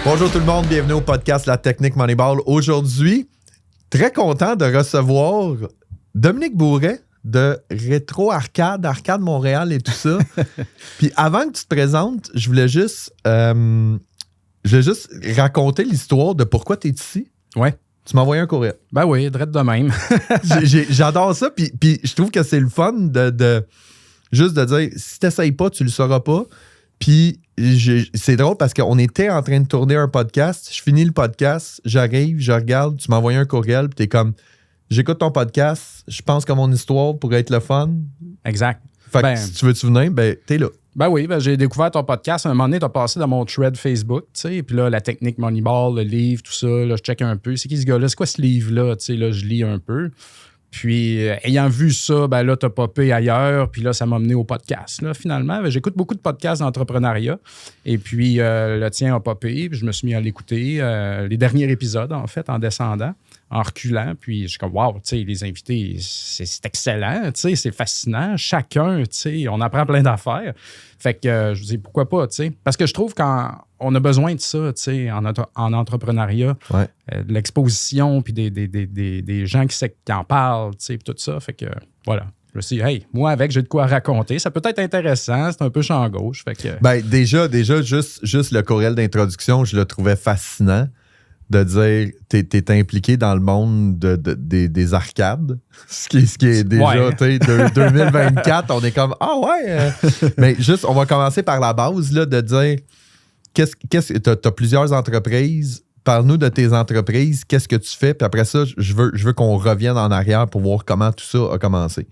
Bonjour tout le monde, bienvenue au podcast La Technique Moneyball. Aujourd'hui, très content de recevoir Dominique Bourret de Rétro Arcade, Arcade Montréal et tout ça. Puis avant que tu te présentes, je voulais juste raconter l'histoire de pourquoi tu es ici. Ouais. Tu m'as envoyé un courriel. Ben oui, drette de même. J'adore ça, puis je trouve que c'est le fun de juste de dire, si tu n'essayes pas, tu le sauras pas. Puis c'est drôle parce qu'on était en train de tourner un podcast. Je finis le podcast, j'arrive, je regarde, tu m'as envoyé un courriel, puis t'es comme, j'écoute ton podcast, je pense que mon histoire pourrait être le fun. Exact. Fait que si tu veux-tu venir, ben t'es là. Ben oui, j'ai découvert ton podcast. À un moment donné, t'as passé dans mon thread Facebook, tu sais, puis là, la technique Moneyball, le livre, tout ça, là, je check un peu. C'est qui ce gars-là? C'est quoi ce livre-là? Tu sais, là, je lis un peu. Puis, ayant vu ça, ben là, t'as popé ailleurs, puis là, ça m'a mené au podcast. Là, finalement, j'écoute beaucoup de podcasts d'entrepreneuriat, et puis le tien a popé, puis je me suis mis à l'écouter, les derniers épisodes, en fait, en descendant, en reculant, puis je suis comme, wow, tu sais, les invités, c'est excellent, tu sais, c'est fascinant. Chacun, tu sais, on apprend plein d'affaires. Fait que je vous dis, pourquoi pas, tu sais, parce que je trouve qu'on a besoin de ça, tu sais, en entrepreneuriat, Ouais. de l'exposition, puis des gens qui en parlent, tu sais, puis tout ça. Fait que, voilà. Je me suis dit, hey, moi, avec, j'ai de quoi raconter. Ça peut être intéressant, c'est un peu champ gauche. Fait que... Ben déjà juste le courriel d'introduction, je le trouvais fascinant de dire, t'es impliqué dans le monde des arcades, ce qui est déjà, ouais. tu sais, 2024, on est comme, ah ouais! Mais juste, on va commencer par la base, là, de dire, t'as plusieurs entreprises, parle-nous de tes entreprises, qu'est-ce que tu fais, puis après ça, je veux qu'on revienne en arrière pour voir comment tout ça a commencé.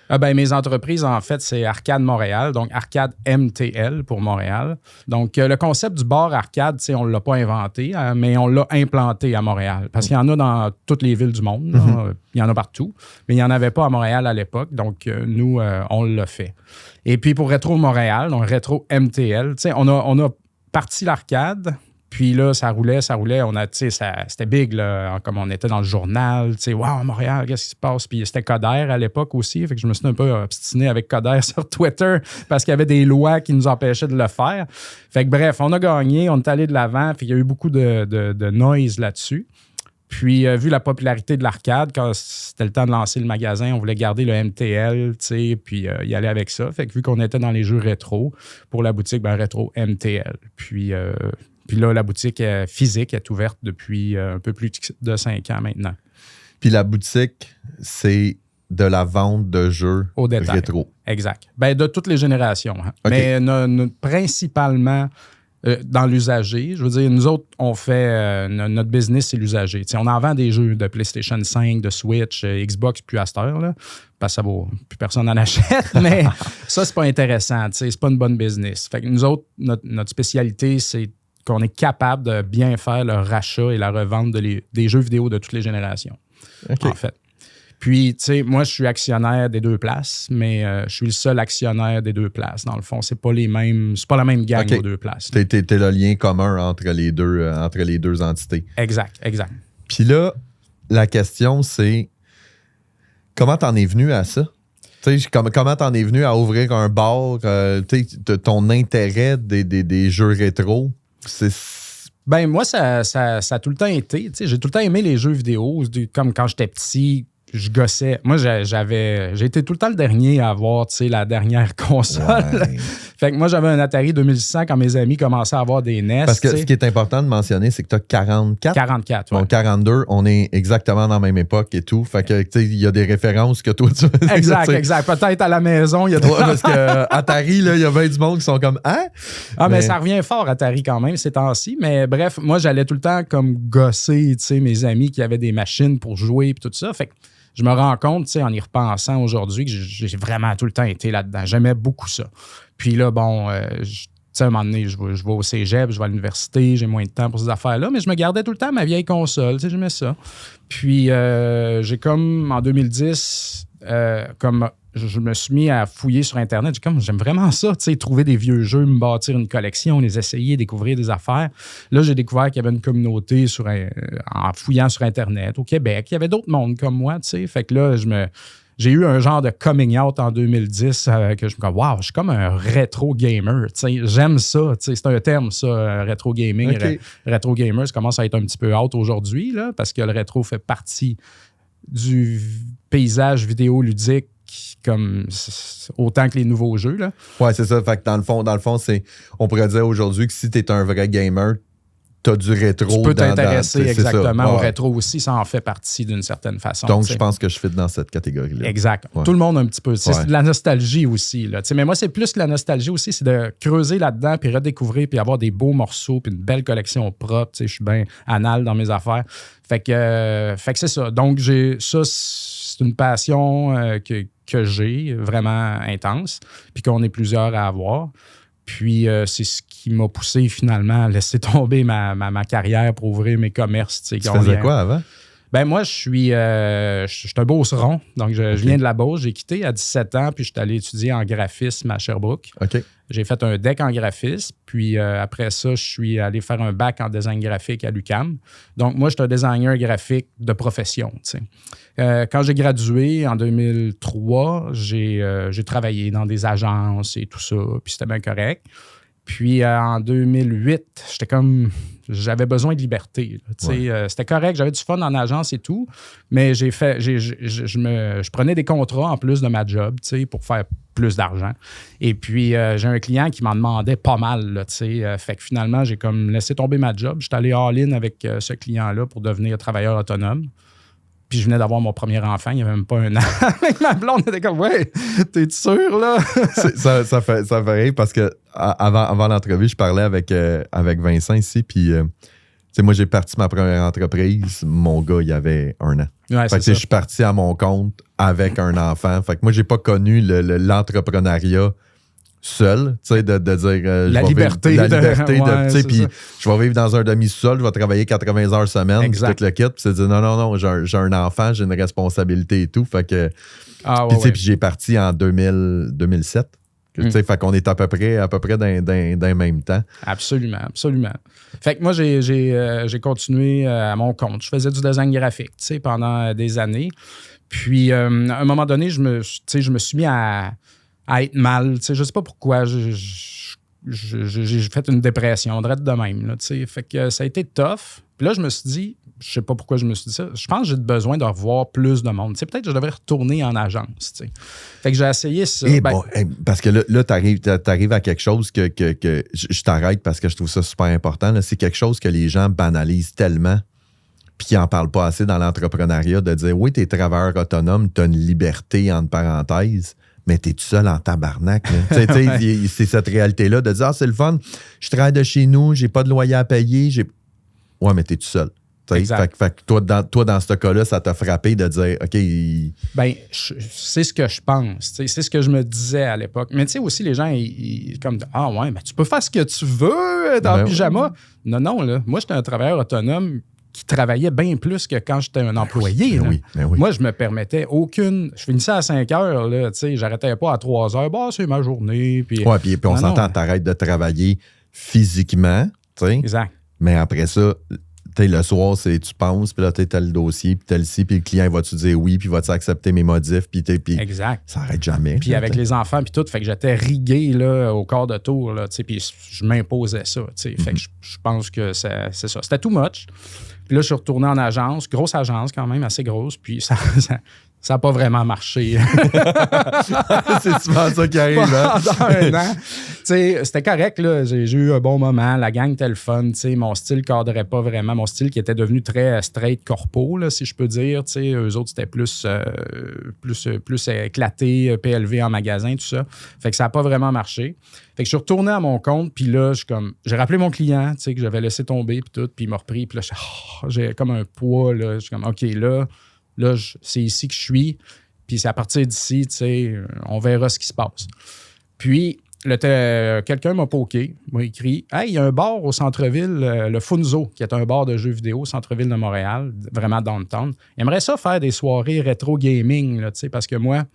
Mes entreprises, en fait, c'est Arcade Montréal, donc Arcade MTL pour Montréal. Donc, le concept du bar arcade, on ne l'a pas inventé, mais on l'a implanté à Montréal. Parce qu'il y en a dans toutes les villes du monde. Là. Il y en a partout. Mais il n'y en avait pas à Montréal à l'époque. Donc, nous, on l'a fait. Et puis, pour Rétro Montréal, donc Rétro MTL, on a parti l'arcade. Puis là, ça roulait. C'était big, là, comme on était dans le journal. Wow, Montréal, qu'est-ce qui se passe? Puis c'était Coder à l'époque aussi. Fait que je me suis un peu obstiné avec Coder sur Twitter parce qu'il y avait des lois qui nous empêchaient de le faire. Fait que bref, on a gagné, on est allé de l'avant. Puis il y a eu beaucoup de noise là-dessus. Puis, vu la popularité de l'arcade, quand c'était le temps de lancer le magasin, on voulait garder le MTL, puis y aller avec ça. Fait que vu qu'on était dans les jeux rétro, pour la boutique, rétro MTL. Puis là, la boutique physique est ouverte depuis un peu plus de 5 ans maintenant. Puis la boutique, c'est de la vente de jeux au détail. Rétro. Exact. De toutes les générations. Hein. Okay. Mais principalement dans l'usager. Je veux dire, nous autres, on fait... notre business, c'est l'usager. On en vend des jeux de PlayStation 5, de Switch, Xbox, plus à cette heure, là, parce que ça vaut... Plus personne n'en achète, mais ça, c'est pas intéressant. C'est pas une bonne business. Fait que nous autres, notre spécialité, c'est qu'on est capable de bien faire le rachat et la revente des jeux vidéo de toutes les générations, en fait. Puis, moi, je suis actionnaire des deux places, mais je suis le seul actionnaire des deux places. Dans le fond, c'est pas la même gang aux deux places. T'es le lien commun entre les deux entités. Exact. Puis là, la question, c'est comment t'en es venu à ça? Comment t'en es venu à ouvrir un bar? Ton intérêt des jeux rétro? Moi, ça a tout le temps été. J'ai tout le temps aimé les jeux vidéo. Comme quand j'étais petit, je gossais. Moi, j'ai été tout le temps le dernier à avoir la dernière console. Ouais. Fait que moi, j'avais un Atari 2600 quand mes amis commençaient à avoir des NES. Parce que ce qui est important de mentionner, c'est que tu as 44. 44, oui. Bon, 42, on est exactement dans la même époque et tout. Fait que, il y a des références que toi, tu... Exact. Peut-être à la maison, il y a des... Parce que Atari, il y a 20 du monde qui sont comme « Hein? » mais ça revient fort, Atari, quand même, ces temps-ci. Mais bref, moi, j'allais tout le temps comme gosser, mes amis qui avaient des machines pour jouer et tout ça. Fait que je me rends compte, en y repensant aujourd'hui, que j'ai vraiment tout le temps été là-dedans. J'aimais beaucoup ça. Puis là, bon, à un moment donné, je vais au cégep, je vais à l'université, j'ai moins de temps pour ces affaires-là, mais je me gardais tout le temps ma vieille console, j'aimais ça. Puis j'ai comme, en 2010, je me suis mis à fouiller sur Internet. J'aime vraiment ça, trouver des vieux jeux, me bâtir une collection, les essayer, découvrir des affaires. Là, j'ai découvert qu'il y avait une communauté en fouillant sur Internet au Québec. Il y avait d'autres mondes comme moi, Fait que là, j'ai eu un genre de coming out en 2010 que je me dis, wow, je suis comme un rétro gamer. J'aime ça. C'est un terme, ça, rétro gaming. Okay. Rétro gamer, ça commence à être un petit peu out aujourd'hui, là, parce que le rétro fait partie du paysage vidéoludique comme autant que les nouveaux jeux. Là. Ouais, c'est ça. Fait que dans le fond, on pourrait dire aujourd'hui que si tu es un vrai gamer, tu as du rétro. Tu peux t'intéresser exactement au ouais. rétro aussi, ça en fait partie d'une certaine façon. Donc, je pense que je fit dans cette catégorie-là. Exact. Ouais. Tout le monde un petit peu. C'est de la nostalgie aussi. Là. Mais moi, c'est plus que la nostalgie aussi, c'est de creuser là-dedans, puis redécouvrir, puis avoir des beaux morceaux, puis une belle collection propre. Je suis bien anal dans mes affaires. Fait que c'est ça. Donc, ça, c'est une passion que j'ai vraiment intense, puis qu'on est plusieurs à avoir. Puis, c'est ce qui m'a poussé finalement à laisser tomber ma carrière pour ouvrir mes commerces. Tu faisais quoi avant? Ben moi, je suis un beauceron. Donc, je viens de la Beauce. J'ai quitté à 17 ans, puis je suis allé étudier en graphisme à Sherbrooke. OK. J'ai fait un DEC en graphisme, puis après ça, je suis allé faire un bac en design graphique à l'UQAM. Donc, moi, je suis un designer graphique de profession. Quand j'ai gradué en 2003, j'ai travaillé dans des agences et tout ça, puis c'était bien correct. Puis en 2008, j'avais besoin de liberté. C'était correct, j'avais du fun en agence et tout, mais je prenais des contrats en plus de ma job pour faire plus d'argent. Et puis j'ai un client qui m'en demandait pas mal. Là, fait que finalement, j'ai comme laissé tomber ma job. J'étais allé all-in avec ce client-là pour devenir travailleur autonome. Puis je venais d'avoir mon premier enfant, il n'y avait même pas un an. Avec ma blonde, elle était comme, ouais, t'es sûr, là? ça fait rire parce que avant l'entrevue, je parlais avec Vincent ici, puis moi, j'ai parti ma première entreprise, mon gars, il avait 1 an. Ouais, fait que je suis parti à mon compte avec un enfant. Fait que moi, j'ai pas connu l'entrepreneuriat seul, tu sais, de dire... la liberté. Puis je vais vivre dans un demi-sol, je vais travailler 80 heures semaine, puis tout le kit, puis c'est dire non, j'ai un enfant, j'ai une responsabilité et tout, fait que... Puis j'ai parti en 2007, tu sais, fait qu'on est à peu près dans même temps. Absolument. Fait que moi, j'ai continué à mon compte. Je faisais du design graphique, tu sais, pendant des années. Puis, à un moment donné, je me suis mis à être mal. Je ne sais pas pourquoi. J'ai fait une dépression, direct de même. Là, fait que ça a été tough. Puis là, je me suis dit, je sais pas pourquoi je me suis dit ça, je pense que j'ai besoin de revoir plus de monde. Peut-être que je devrais retourner en agence. Fait que j'ai essayé ça. Parce que là, t'arrives à quelque chose que je t'arrête parce que je trouve ça super important. Là. C'est quelque chose que les gens banalisent tellement puis qui n'en parlent pas assez dans l'entrepreneuriat, de dire, oui, t'es travailleur autonome, t'as une liberté, entre parenthèses, mais t'es tout seul en tabarnak. C'est cette réalité-là de dire, c'est le fun, je travaille de chez nous, j'ai pas de loyer à payer. Ouais, mais t'es tout seul. Fait que toi, dans ce cas-là, ça t'a frappé de dire, OK... c'est ce que je pense. C'est ce que je me disais à l'époque. Mais tu sais, aussi, les gens, ils comme, ah ouais, mais tu peux faire ce que tu veux dans le pyjama. Non, là. Moi, j'étais un travailleur autonome qui travaillait bien plus que quand j'étais un employé. Oui. Moi, je me permettais aucune... Je finissais à 5 heures, là, tu sais, j'arrêtais pas à 3 heures. Bah, c'est ma journée. Puis on s'entend, t'arrêtes de travailler physiquement, tu sais. Exact. Mais après ça, le soir, tu penses, puis là, t'as le dossier, puis t'as le ci, puis le client va te dire oui, puis va-tu accepter mes modifs, puis exact. Ça n'arrête jamais. Puis avec les enfants, puis tout, fait que j'étais rigué là, au quart de tour, là, puis je m'imposais ça. Fait que je pense que c'est ça. C'était too much. Puis là, je suis retourné en agence, grosse agence quand même, assez grosse, puis ça n'a pas vraiment marché. C'est souvent ça qui arrive. Pendant 1 an. C'était correct, là. J'ai eu un bon moment. La gang était le fun. Mon style ne cadrait pas vraiment. Mon style qui était devenu très straight corpo, là, si je peux dire. Eux autres, c'était plus éclaté, PLV en magasin, tout ça. Fait que ça n'a pas vraiment marché. Fait que je suis retourné à mon compte, puis là, j'ai rappelé mon client, que j'avais laissé tomber, puis tout, puis il m'a repris, puis là, j'ai comme un poids, là. Je suis comme, OK, là, c'est ici que je suis, puis c'est à partir d'ici, on verra ce qui se passe. Puis, quelqu'un m'a poké, m'a écrit, « Hey, il y a un bar au centre-ville, le Funzo, qui est un bar de jeux vidéo au centre-ville de Montréal, vraiment downtown. Il aimerait ça faire des soirées rétro gaming, là, parce que moi,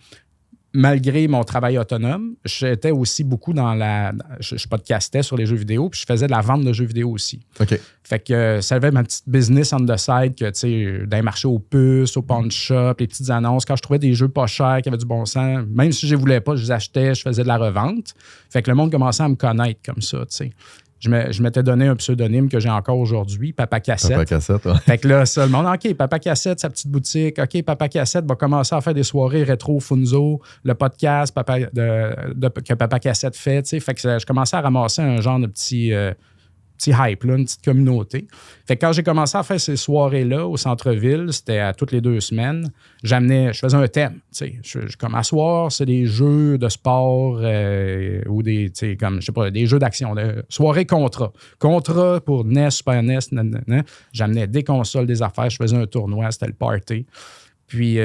malgré mon travail autonome, j'étais aussi beaucoup je podcastais sur les jeux vidéo, puis je faisais de la vente de jeux vidéo aussi. OK. Fait que ça avait ma petite business on the side, que, tu sais, dans les marchés aux puces, au pawn shop, les petites annonces. Quand je trouvais des jeux pas chers, qui avaient du bon sens, même si je les voulais pas, je les achetais, je faisais de la revente. Fait que le monde commençait à me connaître comme ça, tu sais. Je m'étais donné un pseudonyme que j'ai encore aujourd'hui, Papa Cassette. Papa Cassette, ouais. Fait que là, ça, le monde, OK, Papa Cassette, sa petite boutique. OK, Papa Cassette va commencer à faire des soirées rétro Funzo, le podcast que Papa Cassette fait, tu sais. Fait que je commençais à ramasser un genre de petit hype, là, une petite communauté. Fait que quand j'ai commencé à faire ces soirées-là au centre-ville, c'était à toutes les 2 semaines, je faisais un thème. Comme à soir, c'est des jeux de sport ou des jeux d'action. Soirée contrat. Contrat pour NES, Super NES, j'amenais des consoles, des affaires, je faisais un tournoi, c'était le party. Puis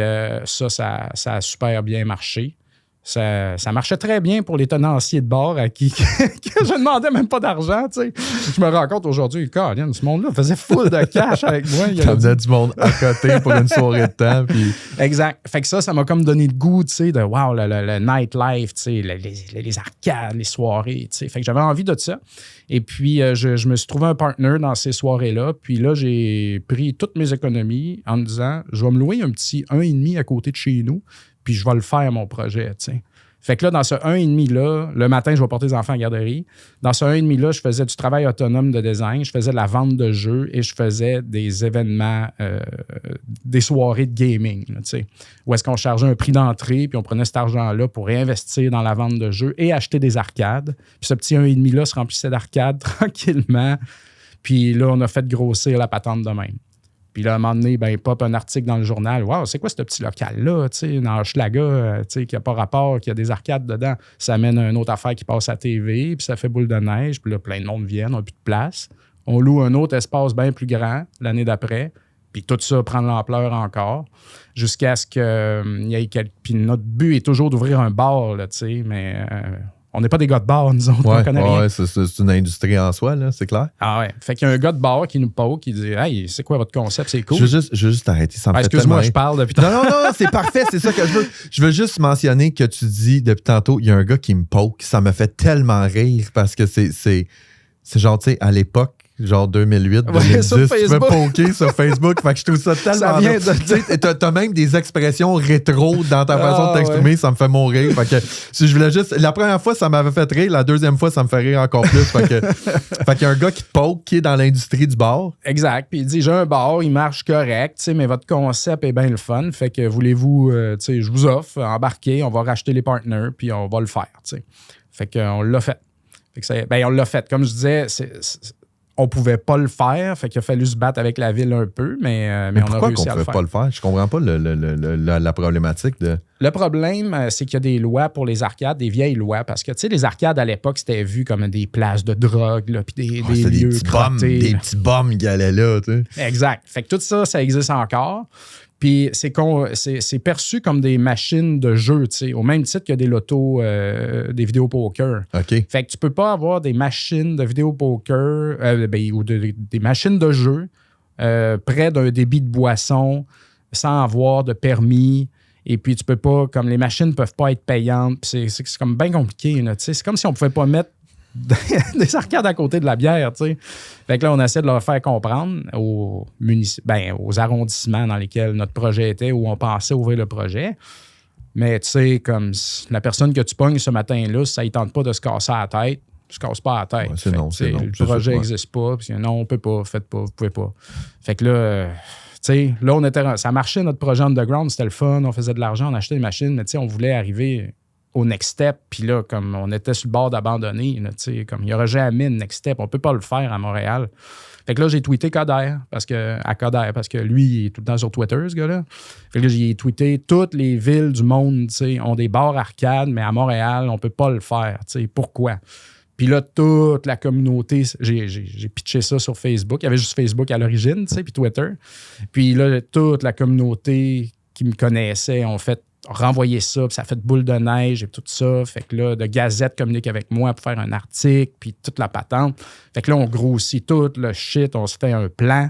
ça a super bien marché. Ça marchait très bien pour les tenanciers de bar à qui que je ne demandais même pas d'argent. Tu sais. Je me rends compte aujourd'hui, Colin, ce monde-là faisait full de cash avec moi. Ça faisait du monde à côté pour une soirée de temps. Puis... Exact. Fait que ça m'a comme donné le goût, tu sais, de wow, le nightlife, tu sais, les arcades, les soirées. Tu sais. Fait que j'avais envie de ça. Et puis, je me suis trouvé un partner dans ces soirées-là. Puis là, j'ai pris toutes mes économies en me disant, je vais me louer un petit 1,5 à côté de chez nous. Puis je vais le faire, mon projet, tu sais. Fait que là, dans ce 1,5-là, le matin, je vais porter les enfants à la garderie. Dans ce 1,5-là, je faisais du travail autonome de design, je faisais de la vente de jeux et je faisais des événements, des soirées de gaming, tu sais, où est-ce qu'on chargeait un prix d'entrée, puis on prenait cet argent-là pour réinvestir dans la vente de jeux et acheter des arcades. Puis ce petit 1,5-là se remplissait d'arcades tranquillement. Puis là, on a fait grossir la patente de même. Puis là, à un moment donné, ben, pop un article dans le journal. Wow, c'est quoi ce petit local-là, tu sais, dans Hochelaga, tu sais, qui n'a pas rapport, qui a des arcades dedans. Ça amène une autre affaire qui passe à la TV, puis ça fait boule de neige, puis là, plein de monde viennent, on n'a plus de place. On loue un autre espace bien plus grand l'année d'après, puis tout ça prend de l'ampleur encore, jusqu'à ce qu'il y ait quelques... Puis notre but est toujours d'ouvrir un bar, là, tu sais, mais... on n'est pas des gars de bar, nous autres, on connaît rien. Ouais, c'est une industrie en soi, là, c'est clair. Ah ouais. Fait qu'il y a un gars de bar qui nous poke, qui dit « Hey, c'est quoi votre concept? C'est cool. » Je veux juste arrêter, ça me fait excuse-moi, tellement... je parle depuis Non, c'est parfait, c'est ça que je veux. Je veux juste mentionner que tu dis depuis tantôt, il y a un gars qui me poke, ça me fait tellement rire parce que c'est genre, tu sais, à l'époque, genre 2008, 2010, tu peux poker sur Facebook. Fait que je trouve ça tellement... T'as même des expressions rétro dans ta façon de t'exprimer, ça me fait mourir. Fait que si je voulais juste... La première fois, ça m'avait fait rire. La deuxième fois, ça me fait rire encore plus. Fait qu'il y a un gars qui poke, qui est dans l'industrie du bar. Exact. Puis il dit, j'ai un bar, il marche correct, mais votre concept est bien le fun. Fait que voulez-vous... je vous offre, embarquez, on va racheter les partners, puis on va le faire. T'sais. Fait qu'on l'a fait. On l'a fait. Comme je disais, on pouvait pas le faire, fait qu'il a fallu se battre avec la ville un peu, mais on a réussi à le faire. Pourquoi on pouvait pas le faire? Je comprends pas la problématique de... Le problème, c'est qu'il y a des lois pour les arcades, des vieilles lois, parce que, tu sais, les arcades, à l'époque, c'était vu comme des places de drogue, là, puis des lieux crottés. Des petits bums qui allaient là, tu sais. Exact. Fait que tout ça, ça existe encore. Puis c'est perçu comme des machines de jeu, tu sais, au même titre que des lotos, des vidéos poker. OK. Fait que tu peux pas avoir des machines de vidéo poker ou des machines de jeu près d'un débit de boisson sans avoir de permis. Et puis tu peux pas, comme les machines peuvent pas être payantes. Puis c'est comme bien compliqué, là, tu sais. C'est comme si on pouvait pas mettre des arcades à côté de la bière, tu sais. Fait que là, on essaie de leur faire comprendre aux arrondissements dans lesquels notre projet était, où on pensait ouvrir le projet. Mais tu sais, comme la personne que tu pognes ce matin-là, si ça ne tente pas de se casser la tête, tu ne se casses pas la tête. Ouais, c'est non. Le projet n'existe pas. Puis non, on ne peut pas, faites pas, vous ne pouvez pas. Fait que là... tu sais, là, ça marchait notre projet underground, c'était le fun, on faisait de l'argent, on achetait des machines, mais tu sais, on voulait arriver au next step, puis là, comme on était sur le bord d'abandonner, tu sais, comme il n'y aura jamais de next step, on peut pas le faire à Montréal. Fait que là, j'ai tweeté Coder, parce que lui, il est tout le temps sur Twitter, ce gars-là. Fait que là, j'ai tweeté toutes les villes du monde, tu sais, ont des bars arcades, mais à Montréal, on peut pas le faire, tu sais, pourquoi? Puis là, toute la communauté, j'ai pitché ça sur Facebook. Il y avait juste Facebook à l'origine, tu sais, puis Twitter. Puis là, toute la communauté qui me connaissait ont fait renvoyer ça, puis ça a fait boule de neige et tout ça. Fait que là, de Gazette communique avec moi pour faire un article, puis toute la patente. Fait que là, on grossit tout le shit, on se fait un plan.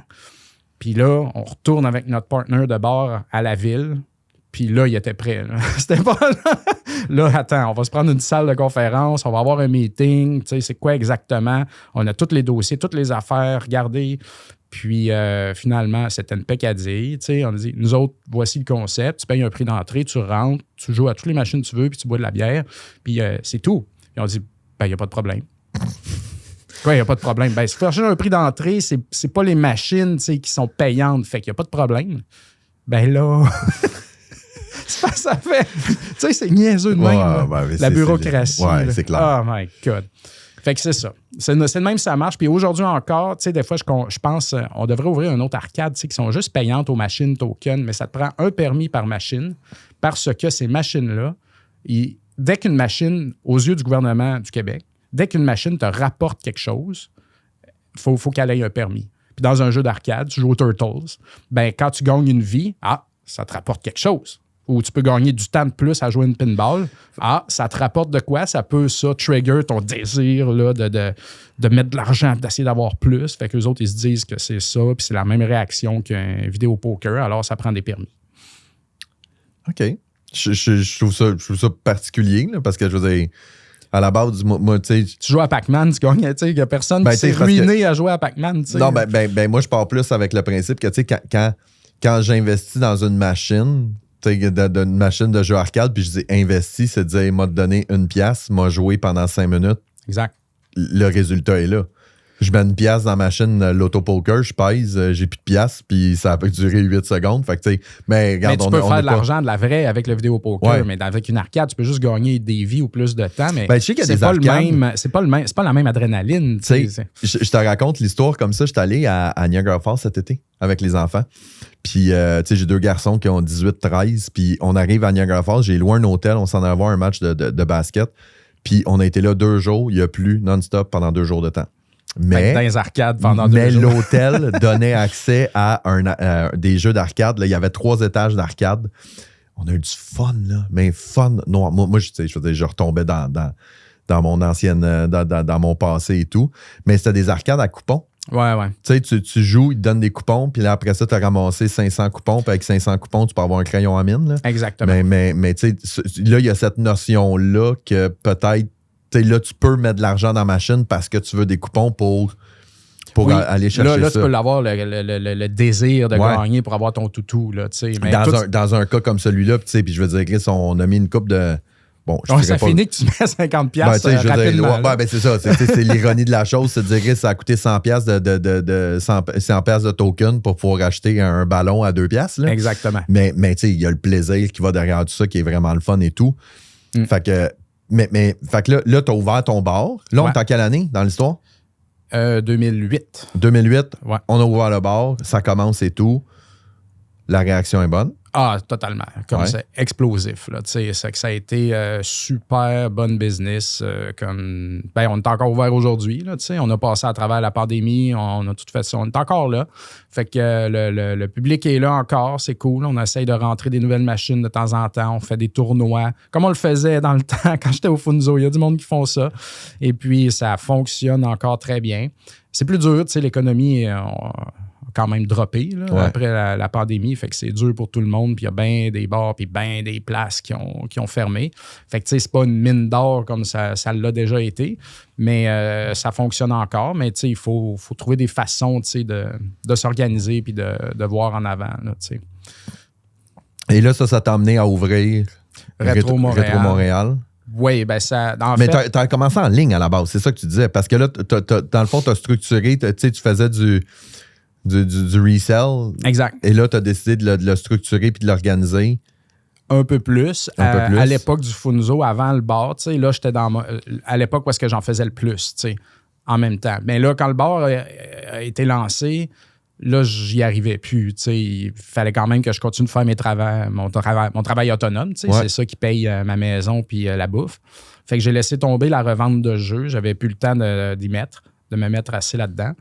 Puis là, on retourne avec notre partner de bar à la ville. Puis là, il était prêt. Là. C'était pas... Là, attends, on va se prendre une salle de conférence, on va avoir un meeting, tu sais, c'est quoi exactement? On a tous les dossiers, toutes les affaires, regardez. Puis finalement, c'était une peccadille. Tu sais, on a dit, nous autres, voici le concept. Tu payes un prix d'entrée, tu rentres, tu joues à toutes les machines que tu veux, puis tu bois de la bière. Puis c'est tout. Puis on dit, ben, il n'y a pas de problème. Quoi, il n'y a pas de problème? Ben, si tu cherches un prix d'entrée, c'est pas les machines, tu sais, qui sont payantes. Fait qu'il n'y a pas de problème. Ben là... ça fait... Tu sais, c'est niaiseux de même. La bureaucratie. Ouais, c'est clair. Oh my God. Fait que c'est ça. C'est de même ça marche. Puis aujourd'hui encore, tu sais, des fois, je pense on devrait ouvrir une autre arcade, tu sais, qui sont juste payantes aux machines token, mais ça te prend un permis par machine parce que ces machines-là, dès qu'une machine, aux yeux du gouvernement du Québec, dès qu'une machine te rapporte quelque chose, il faut qu'elle ait un permis. Puis dans un jeu d'arcade, tu joues aux Turtles, ben quand tu gagnes une vie, ça te rapporte quelque chose. Ou tu peux gagner du temps de plus à jouer une pinball. Ça te rapporte de quoi? Ça peut, trigger ton désir là, de mettre de l'argent, d'essayer d'avoir plus. Fait que les autres, ils se disent que c'est ça, puis c'est la même réaction qu'un vidéo poker. Alors, ça prend des permis. OK. Je trouve ça particulier, là, parce que, je veux dire, à la base, moi, tu sais... Tu joues à Pac-Man, tu gagnes, tu sais, il n'y a personne qui s'est ruiné à jouer à Pac-Man, tu sais. Non, ben, moi, je pars plus avec le principe que, tu sais, quand j'investis dans une machine... d'une machine de jeu arcade, puis je dis investi, c'est de dire, il m'a donné $1, m'a joué pendant 5 minutes. Exact. Le résultat est là. Je mets $1 dans la machine l'auto-poker, je pèse, j'ai plus de piastres, puis ça a duré 8 secondes. Fait que, tu sais, mais regarde, tu peux faire de l'argent de la vraie avec le vidéo poker, mais avec une arcade, tu peux juste gagner des vies ou plus de temps, mais je sais qu'il y a c'est pas c'est pas la même adrénaline. Je te raconte l'histoire comme ça. Je suis allé à Niagara Falls cet été avec les enfants. Puis, tu sais, j'ai 2 garçons qui ont 18-13. Puis, on arrive à Niagara Falls. J'ai loué un hôtel. On s'en allait voir un match de basket. Puis, on a été là 2 jours. Il n'y a plu non-stop pendant 2 jours de temps. Mais, dans les arcades pendant 2 jours. Mais l'hôtel donnait accès à des jeux d'arcade. Là, il y avait 3 étages d'arcade. On a eu du fun, là. Mais fun. Non, moi je retombais dans mon ancienne... dans mon passé et tout. Mais c'était des arcades à coupons. Ouais. Tu sais, tu joues, ils te donnent des coupons, puis là, après ça, tu as ramassé 500 coupons, puis avec 500 coupons, tu peux avoir un crayon à mine. Là. Exactement. Mais tu sais, là, il y a cette notion-là que peut-être, tu sais, là, tu peux mettre de l'argent dans la machine parce que tu veux des coupons pour aller chercher ça. Là, tu peux l'avoir, le désir de gagner pour avoir ton toutou. Là, mais dans un cas comme celui-là, puis je veux dire, Chris, on a mis une coupe de... Bon, ça finit que tu mets 50$ rapidement. C'est ça. C'est l'ironie de la chose. C'est de dire que ça a coûté 100$ de 100$ de token pour pouvoir acheter un ballon à 2$. Là. Exactement. Mais tu sais, il y a le plaisir qui va derrière tout ça qui est vraiment le fun et tout. Fait que, fait que là, tu as ouvert ton bar. Là, on est en quelle année dans l'histoire? 2008. 2008, ouais. On a ouvert le bar, ça commence et tout. La réaction est bonne. Ah, totalement. C'est explosif. Là, ça a été super bonne business. On est encore ouvert aujourd'hui. Là, on a passé à travers la pandémie. On a tout fait ça. On est encore là. Fait que le public est là encore. C'est cool. On essaye de rentrer des nouvelles machines de temps en temps. On fait des tournois. Comme on le faisait dans le temps quand j'étais au Funzo. Il y a du monde qui font ça. Et puis, ça fonctionne encore très bien. C'est plus dur. L'économie... quand même droppé après la pandémie. Fait que c'est dur pour tout le monde. Puis il y a bien des bars puis bien des places qui ont fermé. Fait que c'est pas une mine d'or comme ça l'a déjà été. Mais ça fonctionne encore. Mais il faut trouver des façons de s'organiser puis de voir en avant. Là, et là, ça t'a amené à ouvrir Rétro Montréal. Oui, ben ça. Mais tu as commencé en ligne à la base, c'est ça que tu disais. Parce que là, dans le fond, tu as structuré, tu faisais du resell. Exact. Et là, tu as décidé de le structurer puis de l'organiser. Un peu plus. À l'époque du Funzo, avant le bar, là, j'étais à l'époque où est-ce que j'en faisais le plus, en même temps. Mais là, quand le bar a été lancé, là, j'y arrivais plus. Il fallait quand même que je continue de faire mon travail autonome. C'est ça qui paye ma maison puis la bouffe. Fait que j'ai laissé tomber la revente de jeux. J'avais plus le temps de me mettre assez là-dedans.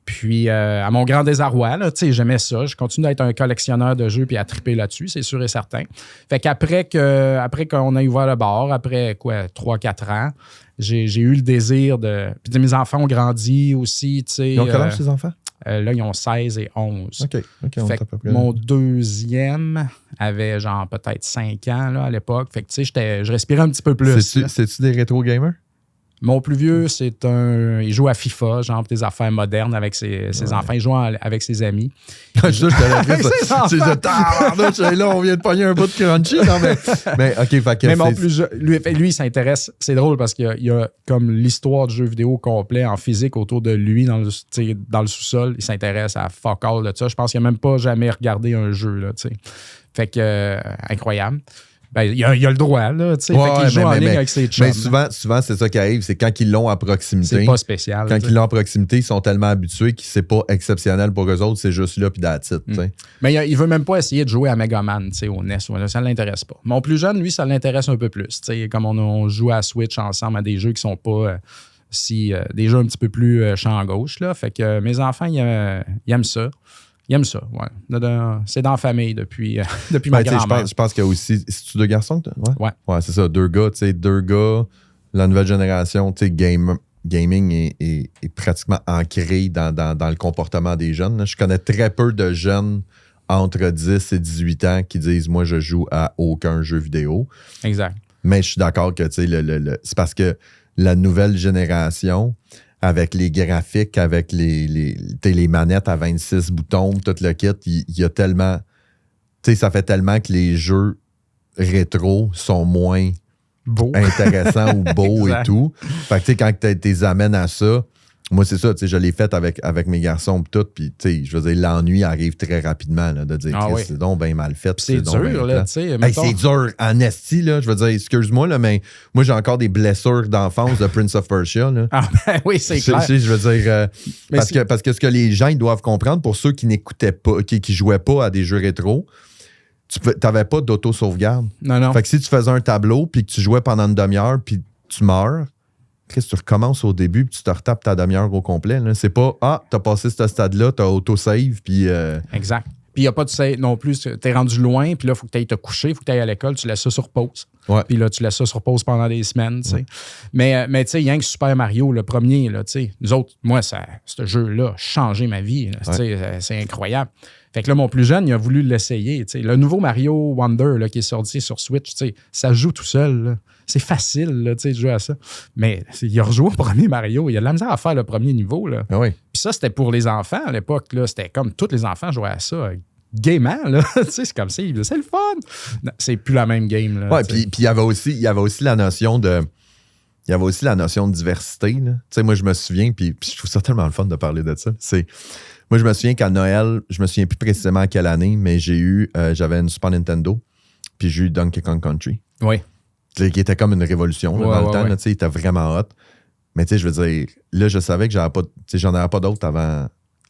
Puis, à mon grand désarroi, là, j'aimais ça. Je continue d'être un collectionneur de jeux puis à triper là-dessus, c'est sûr et certain. Fait qu'après qu'on a ouvert le bar, après 3-4 ans, j'ai eu le désir de... Puis mes enfants ont grandi aussi, Ils ont quel âge, ces enfants? Là, ils ont 16 et 11. OK, on Fait est à peu que près. mon deuxième avait genre peut-être 5 ans là, à l'époque. Fait que tu sais, je respirais un petit peu plus. C'est-tu des rétro gamers? Mon plus vieux, il joue à FIFA, genre des affaires modernes avec ses enfants. Il joue avec ses amis. Je là, on vient de pogner un bout de crunchy. Non, mais OK, fait que Mais mon plus jeune, lui, il s'intéresse. C'est drôle parce qu'il y a comme l'histoire du jeu vidéo complet en physique autour de lui dans le sous-sol. Il s'intéresse à fuck all de ça. Je pense qu'il n'a même pas jamais regardé un jeu. Là, t'sais. Fait que, incroyable. Ben, il a le droit, là, tu sais. Ouais, fait qu'il joue en ligne avec ses chums. Mais souvent, c'est ça qui arrive, c'est quand ils l'ont à proximité. C'est pas spécial. Quand ils l'ont à proximité, ils sont tellement habitués que c'est pas exceptionnel pour eux autres, c'est juste là, puis that's it, t'sais. Mais il veut même pas essayer de jouer à Mega Man, tu sais, au NES. Ça ne l'intéresse pas. Mon plus jeune, lui, ça l'intéresse un peu plus. Tu sais, comme on joue à Switch ensemble à des jeux qui sont pas des jeux un petit peu plus champ gauche, là. Fait que mes enfants, ils aiment ça. Ils aiment ça, ouais. C'est dans la famille depuis ma grand-mère. Je pense qu'il y a aussi... C'est-tu 2 garçons? Ouais. Ouais, c'est ça. 2 gars, tu sais, 2 gars, la nouvelle génération, tu sais, gaming est pratiquement ancré dans le comportement des jeunes. Là. Je connais très peu de jeunes entre 10 et 18 ans qui disent « Moi, je joue à aucun jeu vidéo. » Exact. Mais je suis d'accord que, tu sais, c'est parce que la nouvelle génération... avec les graphiques, avec les manettes à 26 boutons, tout le kit, il y a tellement... Tu sais, ça fait tellement que les jeux rétro sont moins intéressants ou beaux et tout. Fait que, tu sais, quand tu amènes à ça, moi, c'est ça, tu sais, je l'ai fait avec mes garçons et tout, puis, tu sais, je veux dire, l'ennui arrive très rapidement, là, de dire, c'est donc bien mal fait. C'est dur, là, tu sais. C'est dur, en esti, là, je veux dire, excuse-moi, là, mais moi, j'ai encore des blessures d'enfance de Prince of Persia, là. Ah, ben oui, c'est clair. Je veux dire, parce que ce que les gens, ils doivent comprendre, pour ceux qui n'écoutaient pas, qui jouaient pas à des jeux rétro, tu n'avais pas d'auto-sauvegarde. Non. Fait que si tu faisais un tableau, puis que tu jouais pendant une demi-heure, puis tu meurs, Chris, tu recommences au début puis tu te retapes ta demi-heure au complet. Là. C'est pas t'as passé ce stade-là, t'as auto-save puis. Exact. Puis il n'y a pas de save non plus. T'es rendu loin, puis là, il faut que tu ailles te coucher, il faut que tu ailles à l'école, tu laisses ça sur pause. Ouais. Puis là, tu laisses ça sur pause pendant des semaines, tu sais. Mais tu sais, rien que Super Mario, le premier, là, tu sais, nous autres, moi, ce jeu-là a changé ma vie. Là, c'est incroyable. Fait que là, mon plus jeune, il a voulu l'essayer. Tu sais. Le nouveau Mario Wonder là, qui est sorti sur Switch, tu sais, ça joue tout seul. Là. C'est facile là, tu sais, de jouer à ça. Mais il a rejoué au premier Mario. Il a de la misère à faire le premier niveau. Là. Ah oui. Puis ça, c'était pour les enfants à l'époque. Là. C'était comme tous les enfants jouaient à ça. Gaiement, là. C'est comme ça. C'est le fun. Non, c'est plus la même game. Là, ouais, puis il y avait aussi la notion de. Il y avait aussi la notion de diversité. Tu sais, moi, je me souviens, puis je trouve ça tellement le fun de parler de ça. Moi, je me souviens qu'à Noël, je me souviens plus précisément à quelle année, mais j'avais une Super Nintendo, puis j'ai eu Donkey Kong Country. Oui. Qui était comme une révolution dans le temps. Là, il était vraiment hot. Mais tu sais, je veux dire, là, je savais que j'en avais pas d'autres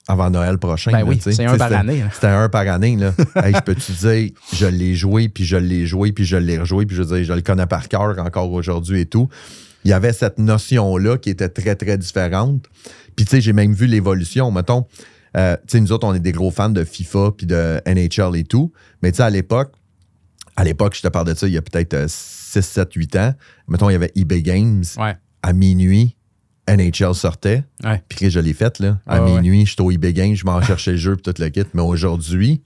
avant Noël prochain. Ben là, oui, c'est un par année. C'était un par année. Là. Hey, je peux-tu dire, je l'ai joué, puis je l'ai joué, puis je l'ai rejoué, puis je veux dire, je le connais par cœur encore aujourd'hui et tout. Il y avait cette notion-là qui était très, très différente. Puis tu sais, j'ai même vu l'évolution. Mettons, tu sais, nous autres, on est des gros fans de FIFA puis de NHL et tout. Mais tu sais, à l'époque, je te parle de ça il y a peut-être 6, 7, 8 ans. Mettons, il y avait eBay Games. Ouais. À minuit, NHL sortait. Ouais. Puis je l'ai fait, là. À minuit, j'étais au eBay Games, je m'en cherchais le jeu puis tout le kit. Mais aujourd'hui,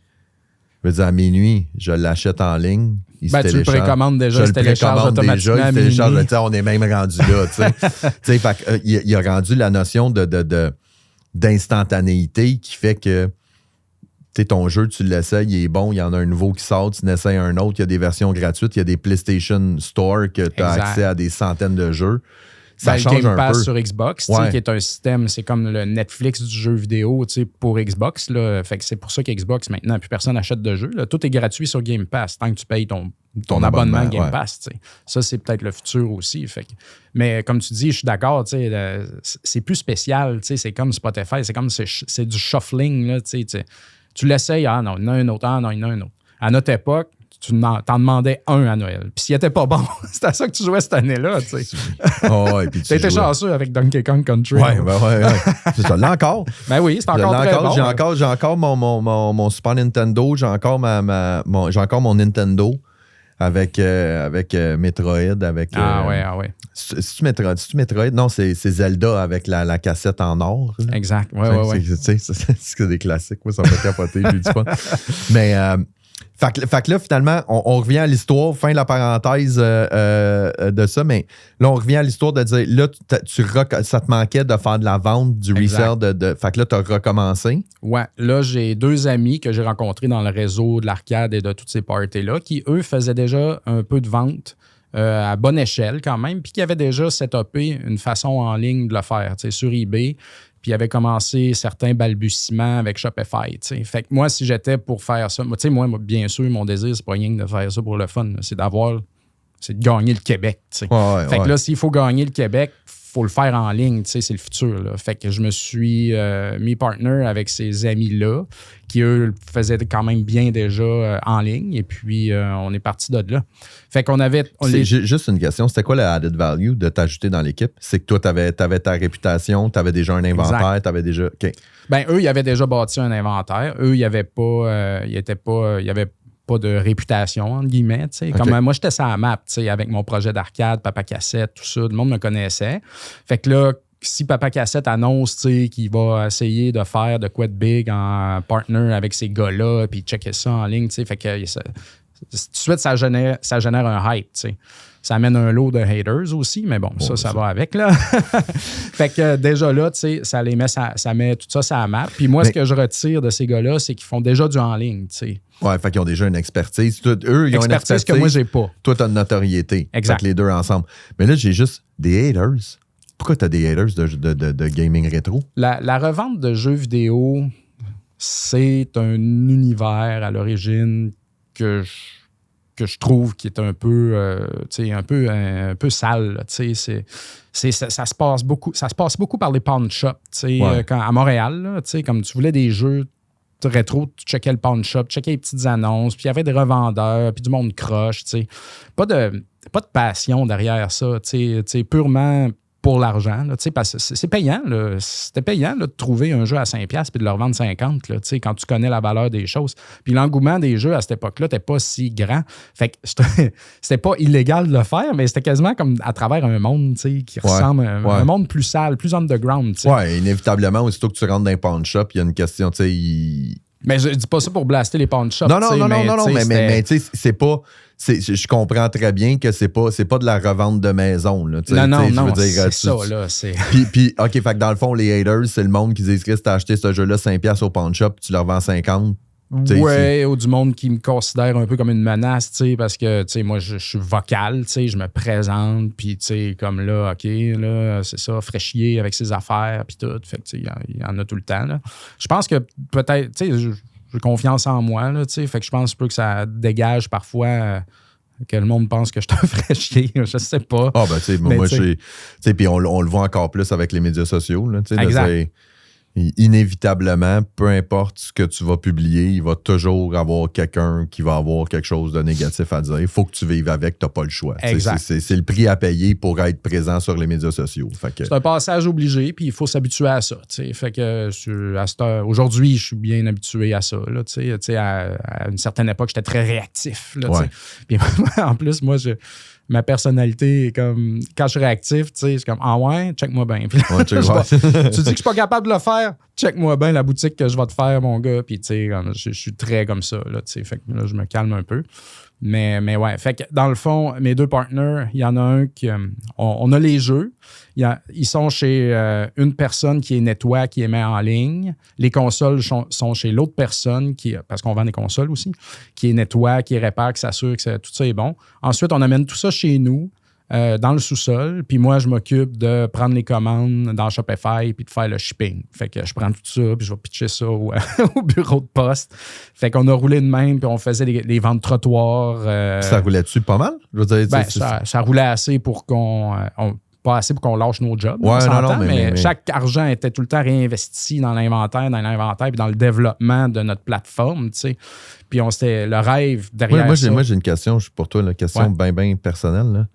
je veux dire, à minuit, je l'achète en ligne. Tu le précommandes déjà, il se télécharge automatiquement. Il se télécharge, on est même rendu là. Il a rendu la notion d'instantanéité qui fait que ton jeu, tu l'essayes, il est bon, il y en a un nouveau qui sort, tu n'essayes un autre, il y a des versions gratuites, il y a des PlayStation Store que tu as accès à des centaines de jeux. Ça change Game Pass un peu. sur Xbox, qui est un système, c'est comme le Netflix du jeu vidéo pour Xbox. Là. Fait que c'est pour ça qu'Xbox, maintenant, plus personne n'achète de jeux. Là. Tout est gratuit sur Game Pass, tant que tu payes ton abonnement Game Pass. T'sais. Ça, c'est peut-être le futur aussi. Fait que, mais comme tu dis, je suis d'accord, c'est plus spécial. C'est comme Spotify, c'est comme c'est du shuffling. Là, tu l'essayes, non, il y en a un autre, non, il y en a un autre. À notre époque, tu t'en demandais un à Noël. Puis s'il n'était pas bon, c'était à ça que tu jouais cette année-là. Tu étais chanceux avec Donkey Kong Country. Ouais. C'est ça, là encore. Ben oui, c'est encore très bon. J'ai encore mon Super Nintendo, j'ai encore mon Nintendo. avec Metroid, avec... ouais. C'est-tu Metroid? Non, c'est Zelda avec la cassette en or. Là. Exact, ouais. C'est des classiques, moi, ça m'a capoté, je lui dis pas. Mais... Fait que là, finalement, on revient à l'histoire, fin de la parenthèse de ça, mais là, on revient à l'histoire de dire, là, ça te manquait de faire de la vente, du resell, fait que là, tu as recommencé. Ouais, là, j'ai 2 amis que j'ai rencontrés dans le réseau de l'arcade et de toutes ces parties-là, qui, eux, faisaient déjà un peu de vente à bonne échelle quand même, puis qui avaient déjà setupé une façon en ligne de le faire, tu sais, sur eBay. Puis il avait commencé certains balbutiements avec Shopify. T'sais. Fait que moi, si j'étais pour faire ça, moi, bien sûr, mon désir, c'est pas rien de faire ça pour le fun. C'est de gagner le Québec. Fait que là, s'il faut gagner le Québec, il faut le faire en ligne, c'est le futur. Là. Fait que je me suis mis partner avec ces amis-là qui, eux, faisaient quand même bien déjà en ligne. Et puis, on est parti de là. Fait qu'on avait... Juste une question, c'était quoi le added value de t'ajouter dans l'équipe? C'est que toi, tu avais ta réputation, tu avais déjà un inventaire, tu avais déjà... OK. Ben eux, ils avaient déjà bâti un inventaire. Eux, il n'y avait pas... pas de réputation, entre guillemets. Okay. Comme moi, j'étais sur la map avec mon projet d'arcade, Papa Cassette, tout ça. Tout le monde me connaissait. Fait que là, si Papa Cassette annonce qu'il va essayer de faire de quoi de big en partner avec ces gars-là, puis checker ça en ligne, fait que tout de suite, ça génère un hype. T'sais. Ça amène un lot de haters aussi, mais bon, ça va avec, là. Fait que déjà là, ça met tout ça sur la map. Puis moi, ce que je retire de ces gars-là, c'est qu'ils font déjà du en ligne, Ouais, fait qu'ils ont déjà une expertise. Eux, ils ont une expertise que moi, j'ai pas. Toi, tu as une notoriété. Exact. Fait que les deux ensemble. Mais là, j'ai juste des haters. Pourquoi tu as des haters de gaming rétro? La revente de jeux vidéo, c'est un univers à l'origine que je trouve qui est un peu, un peu sale. Ça se passe beaucoup par les pawn shops. À Montréal, là, comme tu voulais des jeux rétro, tu checkais le pawn shop, tu checkais les petites annonces, puis il y avait des revendeurs, puis du monde croche. Pas de passion derrière ça. Purement pour l'argent, parce que c'est payant. Là. C'était payant là, de trouver un jeu à 5$ puis de le revendre 50$ là, quand tu connais la valeur des choses. Puis l'engouement des jeux à cette époque-là n'était pas si grand. Fait que c'était pas illégal de le faire, mais c'était quasiment comme à travers un monde qui ressemble à un monde plus sale, plus underground. Oui, inévitablement, aussitôt que tu rentres dans un pawn shop, il y a une question, Mais je dis pas ça pour blaster les pawn shops. Non, mais tu sais, c'est pas... Je comprends très bien que c'est pas de la revente de maison. Là, non, c'est ça. Là, puis, OK, fait que dans le fond, les haters, c'est le monde qui dit « Chris, t'as acheté ce jeu-là 5$ au pawn shop, tu le revends 50$. » Ouais, ou du monde qui me considère un peu comme une menace, parce que moi, je suis vocal, je me présente, puis comme là, OK, là, c'est ça, fraîchier avec ses affaires, puis tout. Fait que il y en a tout le temps. Là. Je pense que peut-être, j'ai confiance en moi, là, fait que je pense que ça dégage parfois que le monde pense que je suis un fraîchier, je sais pas. Ah, ben, tu sais, moi, puis on le voit encore plus avec les médias sociaux, là, tu sais. Exact. Inévitablement, peu importe ce que tu vas publier, il va toujours avoir quelqu'un qui va avoir quelque chose de négatif à dire. Il faut que tu vives avec, tu n'as pas le choix. C'est le prix à payer pour être présent sur les médias sociaux. C'est un passage obligé, puis il faut s'habituer à ça. Fait que aujourd'hui, je suis bien habitué à ça. Là, à une certaine époque, j'étais très réactif. Là, puis en plus, moi, ma personnalité est comme... Quand je suis réactif, c'est comme « Ah ouais, check-moi bien. » Tu dis que je suis pas capable de le faire? Check-moi bien la boutique que je vais te faire, mon gars. Puis je suis très comme ça. Là, fait que là, je me calme un peu. Mais ouais, fait que dans le fond, mes 2 partners, il y en a un qui... on a les jeux. Ils sont chez une personne qui les nettoie, qui les met en ligne. Les consoles sont chez l'autre personne, parce qu'on vend des consoles aussi, qui les nettoie, qui les répare, qui s'assure que tout ça est bon. Ensuite, on amène tout ça chez nous, dans le sous-sol. Puis moi, je m'occupe de prendre les commandes dans Shopify puis de faire le shipping. Fait que je prends tout ça puis je vais pitcher ça au bureau de poste. Fait qu'on a roulé de même puis on faisait les ventes trottoirs. Ça roulait dessus pas mal? Je veux dire, ça roulait assez pour pas assez pour qu'on lâche nos jobs. Ouais, on s'entend, mais chaque argent était tout le temps réinvesti dans l'inventaire puis dans le développement de notre plateforme. Puis c'était le rêve derrière ça. Moi, j'ai une question pour toi, une question bien personnelle. Là.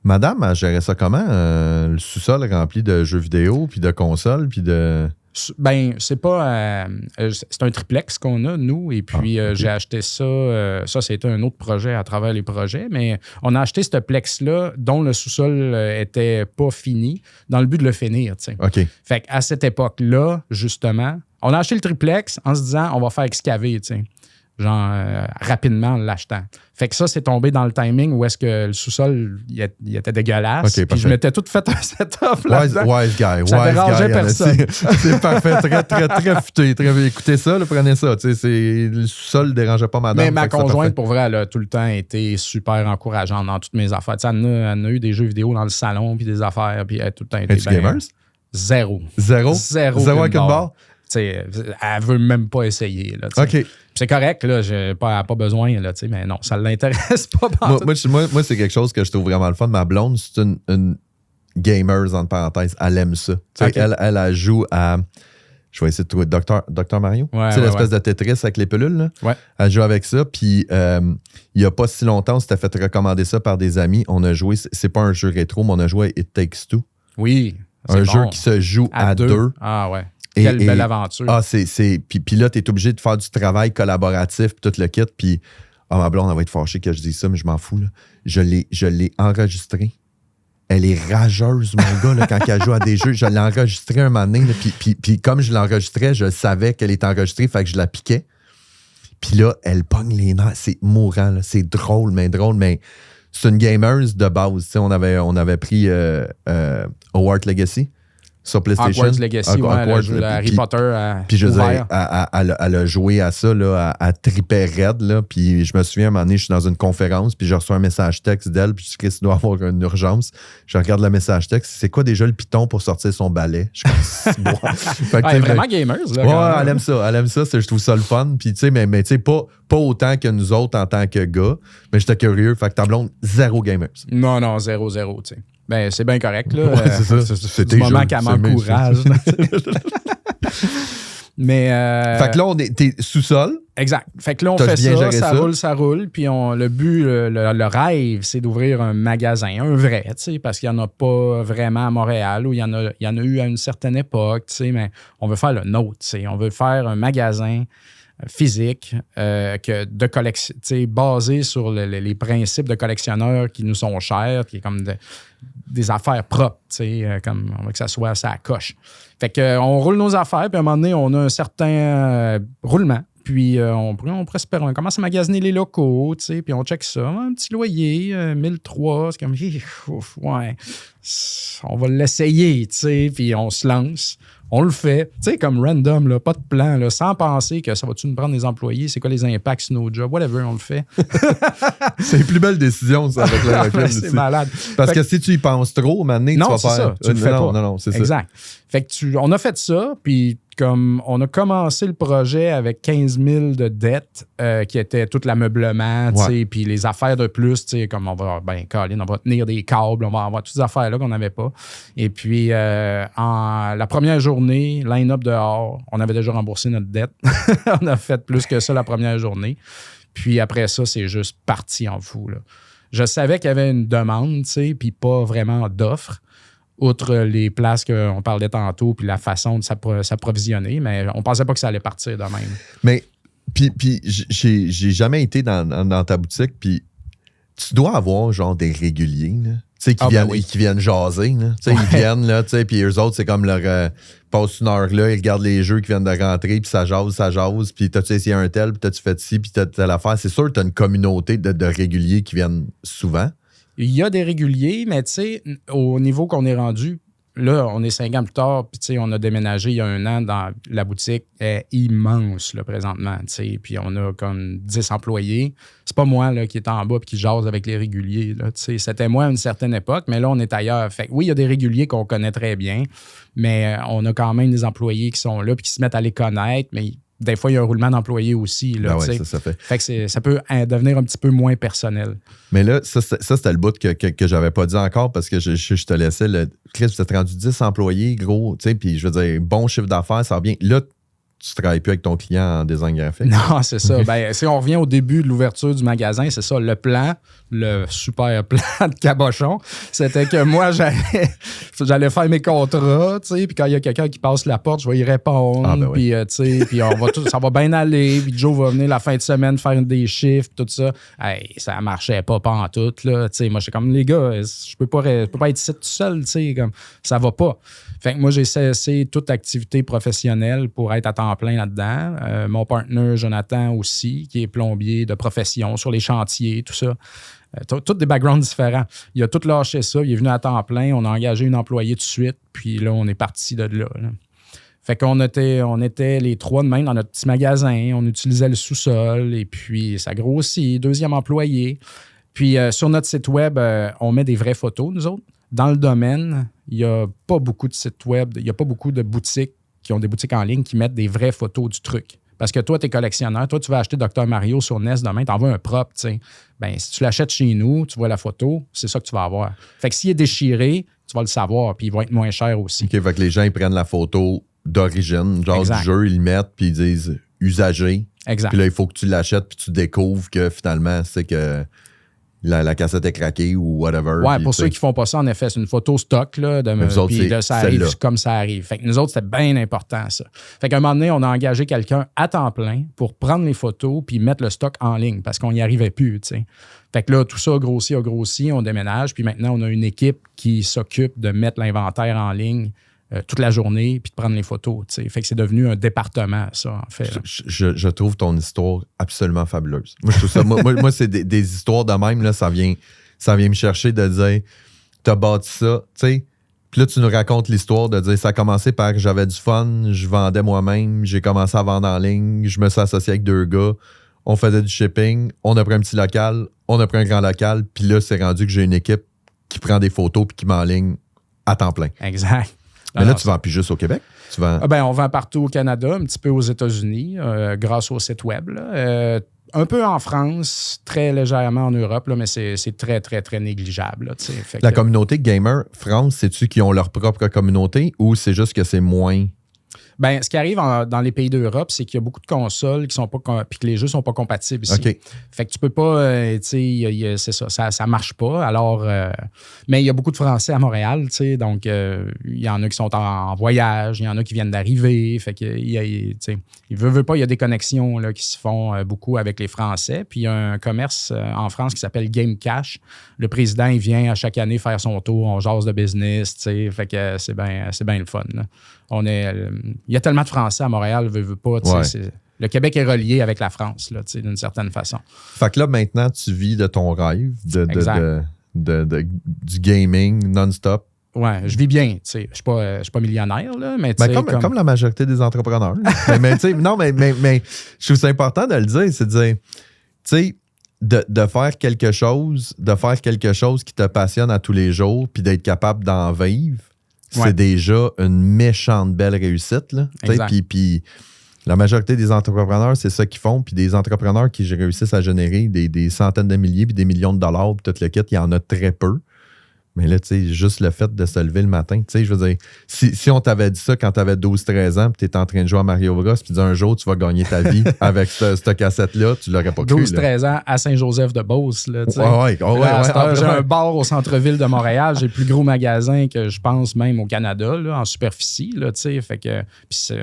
Madame, elle gérait ça comment? Le sous-sol rempli de jeux vidéo, puis de consoles, puis de... Ben, c'est pas... c'est un triplex qu'on a, nous, et puis okay. J'ai acheté ça. Ça, c'était un autre projet à travers les projets, mais on a acheté ce plex-là dont le sous-sol était pas fini, dans le but de le finir, tu sais. OK. Fait qu'à cette époque-là, justement, on a acheté le triplex en se disant, on va faire excaver, tu sais. Genre, rapidement en l'achetant. Fait que ça, c'est tombé dans le timing où est-ce que le sous-sol, il était dégueulasse. Okay, puis je m'étais tout fait un setup là-dedans. Wise guy. Ça dérangeait personne. C'est parfait. Très futé. Écoutez ça, là, prenez ça. Le sous-sol ne dérangeait pas madame. Mais ma conjointe, pour vrai, elle a tout le temps été super encourageante dans toutes mes affaires. Elle a eu des jeux vidéo dans le salon, puis des affaires, puis elle a tout le temps été... Es-tu gamers? Zéro avec une barre? Elle veut même pas essayer. Là, OK. C'est correct, là, j'ai pas besoin, là, mais non, ça l'intéresse pas. Moi, c'est quelque chose que je trouve vraiment le fun. Ma blonde, c'est une gamer, entre parenthèses. Elle aime ça. Okay. Elle joue à... Je vais essayer de trouver Dr. Mario. Ouais, l'espèce de Tetris avec les pelules. Là. Ouais. Elle joue avec ça. Puis, il n'y a pas si longtemps, on s'était fait recommander ça par des amis. On a joué... C'est pas un jeu rétro, mais on a joué à It Takes Two. Oui. Un jeu qui se joue à deux. Ah ouais. Quelle belle aventure. Puis là, tu es obligé de faire du travail collaboratif, puis tout le kit. Puis, ma blonde, elle va être fâchée que je dise ça, mais je m'en fous. Là. Je l'ai enregistré. Elle est rageuse, mon gars, là, quand elle joue à des jeux. Je l'ai enregistré un moment donné. Là, puis comme je l'enregistrais, je savais qu'elle était enregistrée, fait que je la piquais. Puis là, elle pogne les nerfs. C'est mourant. Là. C'est drôle, mais c'est une gameuse de base. On avait pris Hogwarts Legacy. Sur PlayStation. Hogwarts Legacy, elle a Harry Potter. Puis je veux dire, elle a joué à ça, là, à triper raide, là. Puis je me souviens, à un moment donné, je suis dans une conférence, puis je reçois un message texte d'elle, puis je dis qu'il doit avoir une urgence. Je regarde le message texte, c'est quoi déjà le piton pour sortir son balai? Je suis bon. Elle est vraiment gamer, là. Ouais, elle aime ça. Je trouve ça le fun. Puis, tu sais, mais tu sais, pas autant que nous autres en tant que gars, mais j'étais curieux. Fait que ta blonde, zéro gamers. Non, zéro, tu sais. Ben, c'est bien correct, là. Ouais, c'est ça. C'est du moment qu'elle m'encourage. Mais. Fait que là, t'es sous-sol. Exact. Fait que là, on fait ça roule. Puis le but, le rêve, c'est d'ouvrir un magasin, un vrai, tu sais, parce qu'il n'y en a pas vraiment à Montréal, ou il y en a eu à une certaine époque, tu sais, mais on veut faire le nôtre, tu sais. On veut faire un magasin physique de collection, basé sur les principes de collectionneurs qui nous sont chers, qui est comme des affaires propres, comme on veut que ça soit à sa coche. Fait que on roule nos affaires, puis à un moment donné, on a un certain roulement. Puis on commence à magasiner les locaux, puis on check ça. Un petit loyer, 1003, c'est comme, ouais, on va l'essayer, puis on se lance. On le fait, tu sais, comme random, là, pas de plan, là, sans penser que ça va-tu nous prendre des employés, c'est quoi les impacts sur nos jobs, whatever, on le fait. C'est une plus belle décision, ça, avec le recul. C'est malade. Parce que si tu y penses trop, maintenant, tu vas faire... Ça, tu le fais pas. Non, c'est ça. Exact. Fait que on a fait ça, puis comme on a commencé le projet avec 15 000 de dettes, qui était tout l'ameublement, puis les affaires de plus, comme on va tenir des câbles, on va avoir toutes ces affaires-là qu'on n'avait pas. Et puis, la première journée, line-up dehors, on avait déjà remboursé notre dette. On a fait plus que ça la première journée. Puis après ça, c'est juste parti en fou, là. Je savais qu'il y avait une demande, puis pas vraiment d'offre. Outre les places qu'on parlait tantôt, puis la façon de s'approvisionner, mais on pensait pas que ça allait partir de même. Mais, puis j'ai jamais été dans ta boutique, puis tu dois avoir genre des réguliers, là. Tu sais, qui viennent jaser, là. Tu sais, ils viennent, là, tu sais, puis eux autres, c'est comme leur... passent une heure là, ils regardent les jeux qui viennent de rentrer, puis ça jase, puis t'as-tu essayé un tel, puis t'as-tu fait ci, puis t'as telle affaire. C'est sûr que t'as une communauté de réguliers qui viennent souvent. Il y a des réguliers, mais tu sais, au niveau qu'on est rendu, là, on est 5 ans plus tard, puis tu sais, on a déménagé il y a 1 an dans la boutique est immense, là, présentement, tu sais, puis on a comme 10 employés. C'est pas moi, là, qui est en bas puis qui jase avec les réguliers, là, tu sais. C'était moi à une certaine époque, mais là, on est ailleurs. Fait que oui, il y a des réguliers qu'on connaît très bien, mais on a quand même des employés qui sont là puis qui se mettent à les connaître, mais des fois, il y a un roulement d'employés aussi. Là, ça fait. Fait que ça peut devenir un petit peu moins personnel. Mais là, ça c'était le bout que j'avais pas dit encore parce que je te laissais. Chris, vous êtes rendu 10 employés, gros, tu sais, puis je veux dire, bon chiffre d'affaires, ça va bien. Là, tu travailles plus avec ton client en design graphique. Non, c'est ça. Ben, si on revient au début de l'ouverture du magasin, c'est ça, le plan, le super plan de cabochon, c'était que moi, j'allais faire mes contrats, tu sais, puis quand il y a quelqu'un qui passe la porte, je vais y répondre, puis, tu sais, puis ça va bien aller, puis Joe va venir la fin de semaine faire des chiffres, tout ça. Hey, ça marchait pas en tout, là, tu sais. Moi, j'étais comme, les gars, je peux pas être ici tout seul, tu sais, comme, ça va pas. Fait que moi, j'ai cessé toute activité professionnelle pour être à temps plein là-dedans. Mon partenaire, Jonathan, aussi, qui est plombier de profession sur les chantiers, tout ça. Tous des backgrounds différents. Il a tout lâché ça. Il est venu à temps plein. On a engagé une employée tout de suite. Puis là, on est parti de là. Fait qu'on était les trois de même dans notre petit magasin. On utilisait le sous-sol. Et puis, ça grossit. Deuxième employé. Puis, sur notre site web, on met des vraies photos, nous autres. Dans le domaine, il n'y a pas beaucoup de sites web, il n'y a pas beaucoup de boutiques qui ont des boutiques en ligne qui mettent des vraies photos du truc. Parce que toi, tu es collectionneur, toi, tu vas acheter Dr Mario sur NES demain, tu en veux un propre, tu sais. Bien, si tu l'achètes chez nous, tu vois la photo, c'est ça que tu vas avoir. Fait que s'il est déchiré, tu vas le savoir, puis il va être moins cher aussi. OK, fait que les gens, ils prennent la photo d'origine, genre exact. Du jeu, ils le mettent, puis ils disent usagé. Exact. Puis là, il faut que tu l'achètes, puis tu découvres que finalement, c'est que la cassette est craquée ou whatever. Ouais, puis, pour ceux qui font pas ça, en effet, c'est une photo stock, là, puis ça arrive comme ça arrive. Fait que nous autres, c'était bien important, ça. Fait qu'à un moment donné, on a engagé quelqu'un à temps plein pour prendre les photos puis mettre le stock en ligne parce qu'on n'y arrivait plus, tu sais. Fait que là, tout ça a grossi, on déménage, puis maintenant, on a une équipe qui s'occupe de mettre l'inventaire en ligne toute la journée puis de prendre les photos, tu sais. Fait que c'est devenu un département, ça, en fait. Je trouve ton histoire absolument fabuleuse. Moi, je trouve ça, moi c'est des histoires de même, là, ça vient me chercher de dire, t'as bâti ça, tu sais. Puis là, tu nous racontes l'histoire de dire, ça a commencé par j'avais du fun, je vendais moi-même, j'ai commencé à vendre en ligne, je me suis associé avec 2 gars, on faisait du shipping, on a pris un petit local, on a pris un grand local, puis là, c'est rendu que j'ai une équipe qui prend des photos puis qui m'enligne à temps plein. Exact. Mais là, tu vends plus juste au Québec? Tu vends... on vend partout au Canada, un petit peu aux États-Unis, grâce au site web. Un peu en France, très légèrement en Europe, là, mais c'est très, très, très négligeable. Là, communauté gamer France, c'est-tu qui ont leur propre communauté ou c'est juste que c'est moins... Ben, ce qui arrive dans les pays d'Europe, c'est qu'il y a beaucoup de consoles qui sont pas puis que les jeux sont pas compatibles ici. Okay. Fait que tu peux pas, c'est ça marche pas. Alors, mais il y a beaucoup de Français à Montréal, donc il y en a qui sont en voyage, il y en a qui viennent d'arriver. Fait que il veut pas, il y a des connexions là, qui se font beaucoup avec les Français. Puis il y a un commerce en France qui s'appelle Game Cash. Le président, il vient à chaque année faire son tour, on jase de business, fait que c'est bien le fun. Là. Il y a tellement de Français à Montréal, veut pas. Ouais. Le Québec est relié avec la France, là, d'une certaine façon. Fait que là, maintenant, tu vis de ton rêve, du gaming non-stop. Ouais, je vis bien. Je ne suis pas millionnaire, là, mais comme la majorité des entrepreneurs. mais je trouve ça important de le dire, c'est de dire, tu sais, de faire quelque chose, qui te passionne à tous les jours, puis d'être capable d'en vivre. C'est déjà une méchante belle réussite. Là. Puis la majorité des entrepreneurs, c'est ça qu'ils font. Puis des entrepreneurs qui réussissent à générer des centaines de milliers puis des millions de dollars, puis tout le kit, il y en a très peu. Mais là, tu sais, juste le fait de se lever le matin, tu sais, je veux dire, si on t'avait dit ça quand t'avais 12-13 ans, puis t'étais en train de jouer à Mario Bros, puis un jour, tu vas gagner ta vie avec cette cassette-là, tu l'aurais pas cru. 12-13 ans à Saint-Joseph-de-Beauce, là, tu sais. Ouais. J'ai un bar au centre-ville de Montréal, j'ai le plus gros magasin que je pense même au Canada, là, en superficie, là, tu sais, fait que,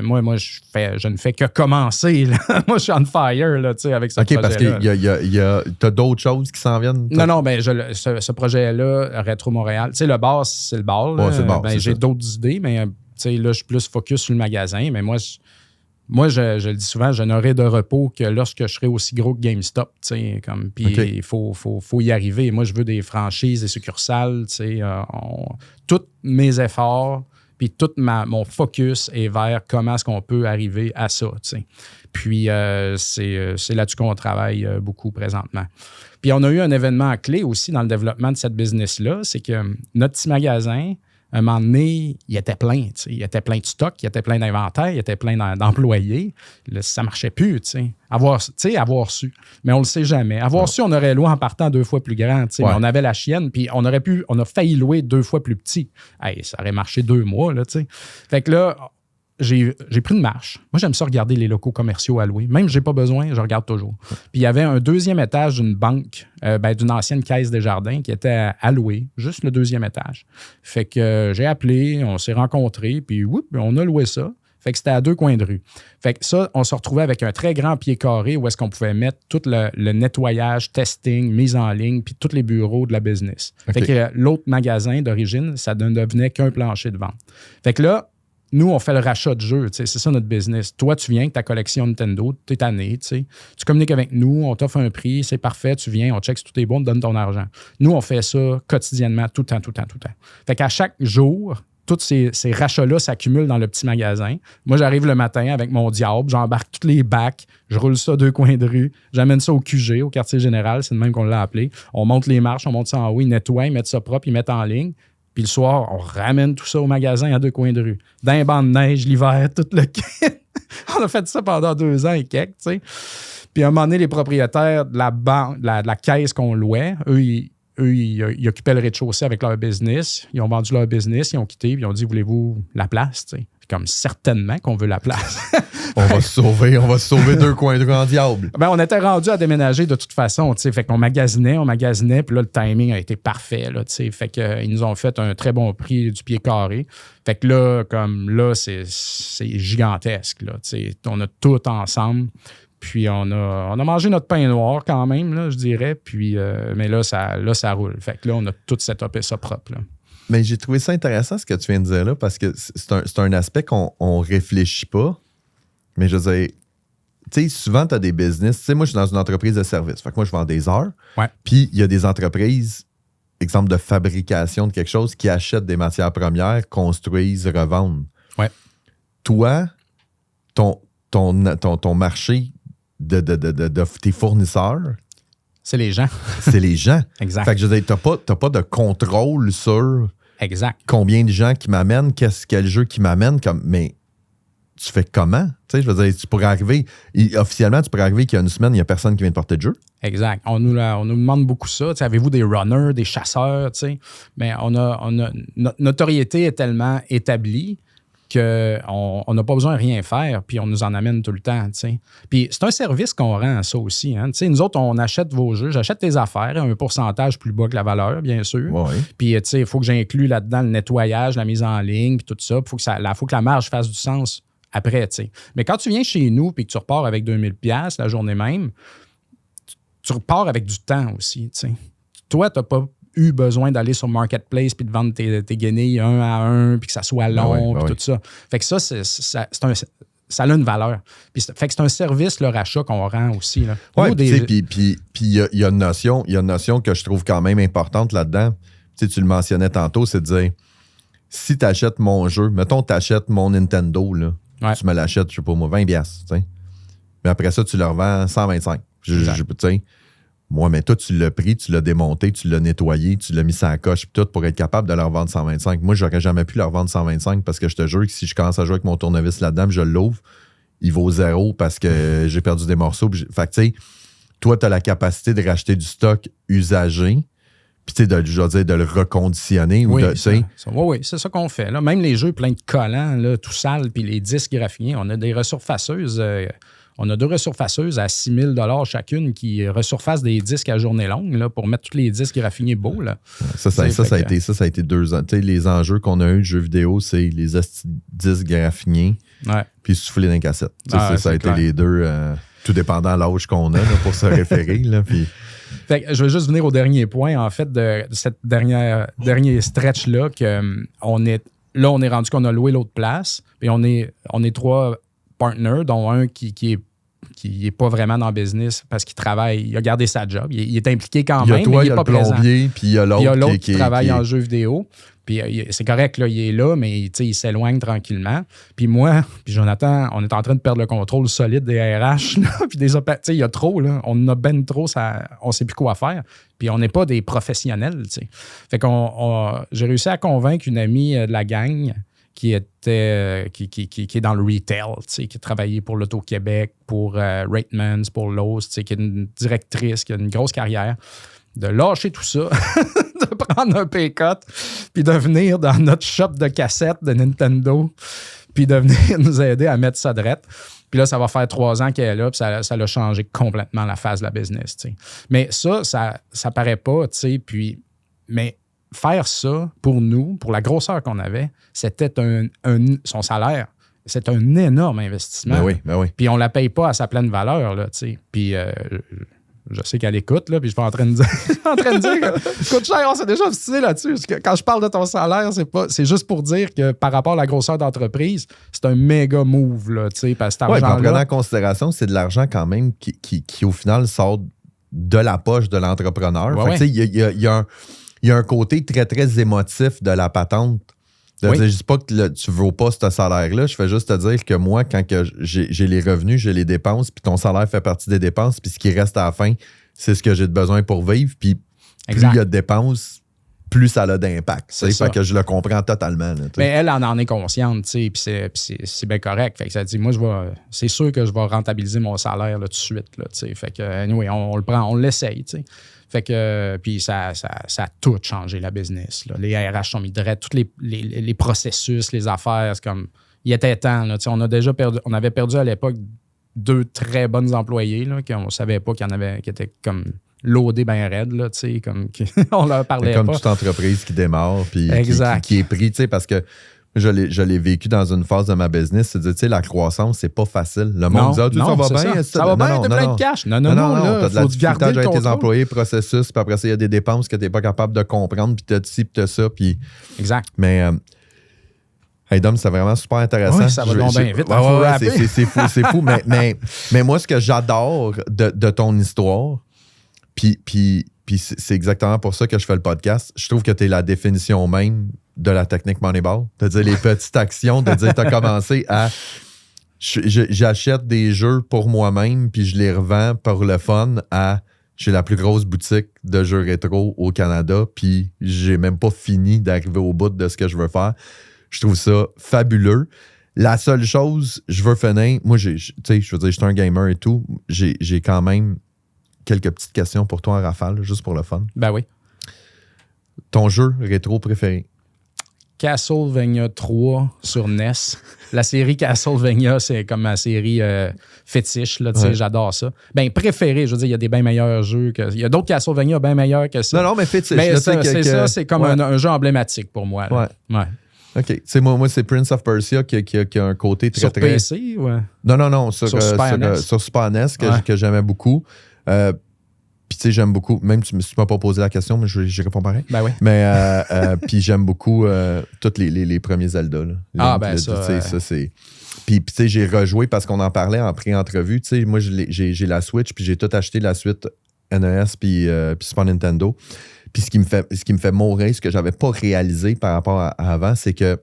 moi, je ne fais que commencer, là. Moi, je suis on fire, là, tu sais, avec ce projet-là. OK, parce que t'as d'autres choses qui s'en viennent? Non, ben, ce projet-là, Rétro Montréal, tu sais, le bar, c'est le bar. Là. Ouais, c'est le bar, j'ai d'autres idées, mais tu sais, là, je suis plus focus sur le magasin. Mais moi, je le dis souvent, je n'aurai de repos que lorsque je serai aussi gros que GameStop. Puis il faut y arriver. Moi, je veux des franchises, des succursales. Tous mes efforts, puis tout mon focus est vers comment est-ce qu'on peut arriver à ça. T'sais. Puis, c'est là-dessus qu'on travaille beaucoup présentement. Puis, on a eu un événement clé aussi dans le développement de cette business-là, c'est que notre petit magasin, à un moment donné, il était plein. Il était plein de stock, il était plein d'inventaire, il était plein d'employés. Là, ça ne marchait plus. Avoir su. Mais on ne le sait jamais. Avoir su, on aurait loué en partant 2 fois plus grand. Mais on avait la chienne, puis on a failli louer 2 fois plus petit. Hey, ça aurait marché 2 mois. Là, fait que là, j'ai pris une marche. Moi, j'aime ça regarder les locaux commerciaux à louer. Même si je n'ai pas besoin, je regarde toujours. Puis il y avait un deuxième étage d'une banque, d'une ancienne caisse des jardins qui était à louer, juste le deuxième étage. Fait que j'ai appelé, on s'est rencontrés, puis on a loué ça. Fait que c'était à 2 coins de rue. Fait que ça, on se retrouvait avec un très grand pied carré où est-ce qu'on pouvait mettre tout le nettoyage, testing, mise en ligne, puis tous les bureaux de la business. Okay. Fait que l'autre magasin d'origine, ça ne devenait qu'un plancher de vente. Fait que là, nous, on fait le rachat de jeux. C'est ça notre business. Toi, tu viens avec ta collection Nintendo, tu es tanné. Tu communiques avec nous, on t'offre un prix, c'est parfait, tu viens, on check si tout est bon, on te donne ton argent. Nous, on fait ça quotidiennement, tout le temps. Fait qu'à chaque jour, tous ces rachats-là s'accumulent dans le petit magasin. Moi, j'arrive le matin avec mon diable, j'embarque tous les bacs, je roule ça 2 coins de rue, j'amène ça au QG, au quartier général, c'est le même qu'on l'a appelé. On monte les marches, on monte ça en haut, ils nettoient, ils mettent ça propre, ils mettent en ligne. Puis le soir, on ramène tout ça au magasin à 2 coins de rue. D'un banc de neige, l'hiver, tout le kit. On a fait ça pendant 2 ans et quelques, tu sais. Puis à un moment donné, les propriétaires de la caisse qu'on louait, eux, ils occupaient le rez-de-chaussée avec leur business. Ils ont vendu leur business, ils ont quitté, puis ils ont dit, voulez-vous la place, tu sais. Comme certainement qu'on veut la place. on va se sauver 2 coins de rue en diable. Ben, on était rendu à déménager de toute façon, tu sais. Fait qu'on magasinait, puis là, le timing a été parfait, là, tu sais. Fait qu'ils nous ont fait un très bon prix du pied carré. Fait que là, c'est gigantesque, là, tu sais. On a tout ensemble. Puis on a mangé notre pain noir quand même, là, je dirais. Puis, mais là, ça roule. Fait que là, on a tout setupé ça propre, là. Mais j'ai trouvé ça intéressant ce que tu viens de dire là, parce que c'est un aspect qu'on réfléchit pas. Mais je veux dire, tu sais, souvent, tu as des business. Tu sais, moi, je suis dans une entreprise de service. Fait que moi, je vends des heures. Ouais. Puis, il y a des entreprises, exemple de fabrication de quelque chose, qui achètent des matières premières, construisent, revendent. Ouais. Toi, ton marché de tes fournisseurs, c'est les gens. C'est les gens. Exact. Fait que je veux dire, t'as pas de contrôle sur combien de gens qui m'amènent, quel jeu qui m'amène, mais tu fais comment? Tu sais, je veux dire, tu pourrais arriver, officiellement, tu pourrais arriver qu'il y a une semaine, il n'y a personne qui vient de porter de jeu. Exact. On nous demande beaucoup ça. T'sais, avez-vous des runners, des chasseurs? T'sais? Mais notre notoriété est tellement établie qu'on n'a pas besoin de rien faire, puis on nous en amène tout le temps. T'sais. Puis c'est un service qu'on rend à ça aussi. Hein. Nous autres, on achète vos jeux, j'achète tes affaires, un pourcentage plus bas que la valeur, bien sûr. Ouais. Puis il faut que j'inclue là-dedans le nettoyage, la mise en ligne, puis tout ça. Il faut que la marge fasse du sens après. T'sais. Mais quand tu viens chez nous et que tu repars avec 2000$ la journée même, tu repars avec du temps aussi. T'sais. Toi, tu n'as pas eu besoin d'aller sur Marketplace puis de vendre tes guenilles 1 à 1 puis que ça soit long puis tout ça. Fait que ça a une valeur. Puis fait que c'est un service, le rachat qu'on rend aussi. Oui, puis il y a une notion que je trouve quand même importante là-dedans. Tu le mentionnais tantôt, c'est de dire, si tu achètes mon jeu, mettons tu achètes mon Nintendo, là, tu me l'achètes, je sais pas moi, 20$. Mais après ça, tu le revends 125$. Moi, mais toi, tu l'as pris, tu l'as démonté, tu l'as nettoyé, tu l'as mis sur la coche, puis tout pour être capable de le revendre 125. Moi, j'aurais jamais pu le revendre 125 parce que je te jure que si je commence à jouer avec mon tournevis là-dedans, je l'ouvre, il vaut 0 parce que j'ai perdu des morceaux. Fait que, tu sais, toi, tu as la capacité de racheter du stock usagé, puis, tu sais, de le reconditionner. Oui, c'est ça qu'on fait. Là. Même les jeux pleins de collants, là, tout sale, puis les disques graphiés, on a des resurfaceuses. On a 2 resurfaceuses à 6 000 chacune qui resurfacent des disques à journée longue là, pour mettre tous les disques graffinés beaux. Là. Ça a été 2 ans. T'sais, les enjeux qu'on a eu de jeux vidéo, c'est les disques graffinés puis souffler dans les cassettes. Ça a été les 2, tout dépendant de l'âge qu'on a là, pour se référer. Là, puis... Fait que je vais juste venir au dernier point, en fait, de cette dernier stretch-là, on est rendu qu'on a loué l'autre place, puis on est 3 partners, dont un qui est pas vraiment dans le business parce qu'il travaille, il a gardé sa job, il est impliqué quand même, mais il n'est pas présent. Puis il y a l'autre qui travaille en jeux vidéo. Puis c'est correct, là, il est là, mais il s'éloigne tranquillement. Puis moi, puis Jonathan, on est en train de perdre le contrôle solide des RH. Là, puis il y a trop, là, on en a ben trop, on ne sait plus quoi faire. Puis on n'est pas des professionnels. T'sais. Fait j'ai réussi à convaincre une amie de la gang qui est dans le retail, qui a travaillé pour l'Auto-Québec, pour Ratemans, pour Lowe's, qui est une directrice, qui a une grosse carrière, de lâcher tout ça, de prendre un pay cut, puis de venir dans notre shop de cassettes de Nintendo, puis de venir nous aider à mettre ça drette. Puis là, ça va faire 3 ans qu'elle est là, puis ça l'a changé complètement la phase de la business, tu sais. Mais ça paraît pas, tu sais, puis... Mais faire ça, pour nous, pour la grosseur qu'on avait, c'était son salaire, c'est un énorme investissement. Ben oui. Puis on la paye pas à sa pleine valeur, là, tu sais. Puis... je sais qu'elle écoute, là, puis je suis pas en train de dire, que coûte cher, on s'est déjà obstiné là-dessus. Quand je parle de ton salaire, c'est juste pour dire que par rapport à la grosseur d'entreprise, c'est un méga move, là, tu sais, parce que cet argent-là... en prenant en considération, c'est de l'argent quand même qui au final sort de la poche de l'entrepreneur. Ouais, il y a un côté très, très émotif de la patente. Je ne dis pas que tu ne vaux pas ce salaire-là. Je fais juste te dire que moi, quand j'ai les revenus, j'ai les dépenses, puis ton salaire fait partie des dépenses, puis ce qui reste à la fin, c'est ce que j'ai de besoin pour vivre. Puis plus il y a de dépenses, plus ça a d'impact. Fait que je le comprends totalement. Là, mais elle en est consciente, puis c'est bien correct. Fait que ça dit, moi, c'est sûr que je vais rentabiliser mon salaire là, tout de suite. Là, fait que, anyway, on le prend, on l'essaye. Fait que, puis ça a tout changé, la business. Là. Les RH sont mis direct, tous les processus, les affaires, c'est comme, il était temps. Là, on avait perdu à l'époque 2 très bonnes employés, là, qu'on ne savait pas qu'il y en avait, qui étaient comme loadés bien raides, là, comme, on leur parlait comme pas. toute entreprise qui démarre, puis qui est pris, parce que je l'ai vécu dans une phase de ma business. C'est de dire, la croissance, c'est pas facile. Le monde dit, ça va bien. Ça va bien, t'as plein de cash. Non, t'as de la difficulté avec tes contrôle. employés, processus, puis après ça, il y a des dépenses que t'es pas capable de comprendre, puis t'as ci, puis t'as ça, puis... Exact. Mais, hey, Dom, c'est vraiment super intéressant. Oui, ça va donc bien vite. C'est fou. Mais moi, ce que j'adore de ton histoire, puis c'est exactement pour ça que je fais le podcast, je trouve que t'es la définition même de la technique Moneyball. De dire les petites actions, de dire t'as commencé à... J'achète des jeux pour moi-même, puis je les revends pour le fun à... J'ai la plus grosse boutique de jeux rétro au Canada, puis j'ai même pas fini d'arriver au bout de ce que je veux faire. Je trouve ça fabuleux. La seule chose, je veux finir... Moi, je veux dire, je suis un gamer et tout. J'ai quand même quelques petites questions pour toi en rafale, juste pour le fun. Ben oui. Ton jeu rétro préféré? Castlevania 3 sur NES. La série Castlevania, c'est comme ma série fétiche. Là, j'adore ça. Ben, préféré, je veux dire, il y a des bien meilleurs jeux. Il y a d'autres Castlevania bien meilleurs que ça. Non, mais fétiche. Mais c'est comme un jeu emblématique pour moi. Là. Ouais. OK. Moi, c'est Prince of Persia qui a un côté très, sur très... Sur PC, ouais? Non. Sur Super NES, que j'aimais beaucoup. Puis, tu sais, j'aime beaucoup, même si tu ne m'as pas posé la question, mais je réponds pareil. Ben oui. Mais, puis j'aime beaucoup tous les premiers Zelda. Là. Ça, c'est... Puis, tu sais, j'ai rejoué parce qu'on en parlait en pré-entrevue. Tu sais, moi, j'ai la Switch, puis j'ai tout acheté la suite NES puis Super Nintendo. Puis, ce qui me fait mourir, ce que j'avais pas réalisé par rapport à avant, c'est que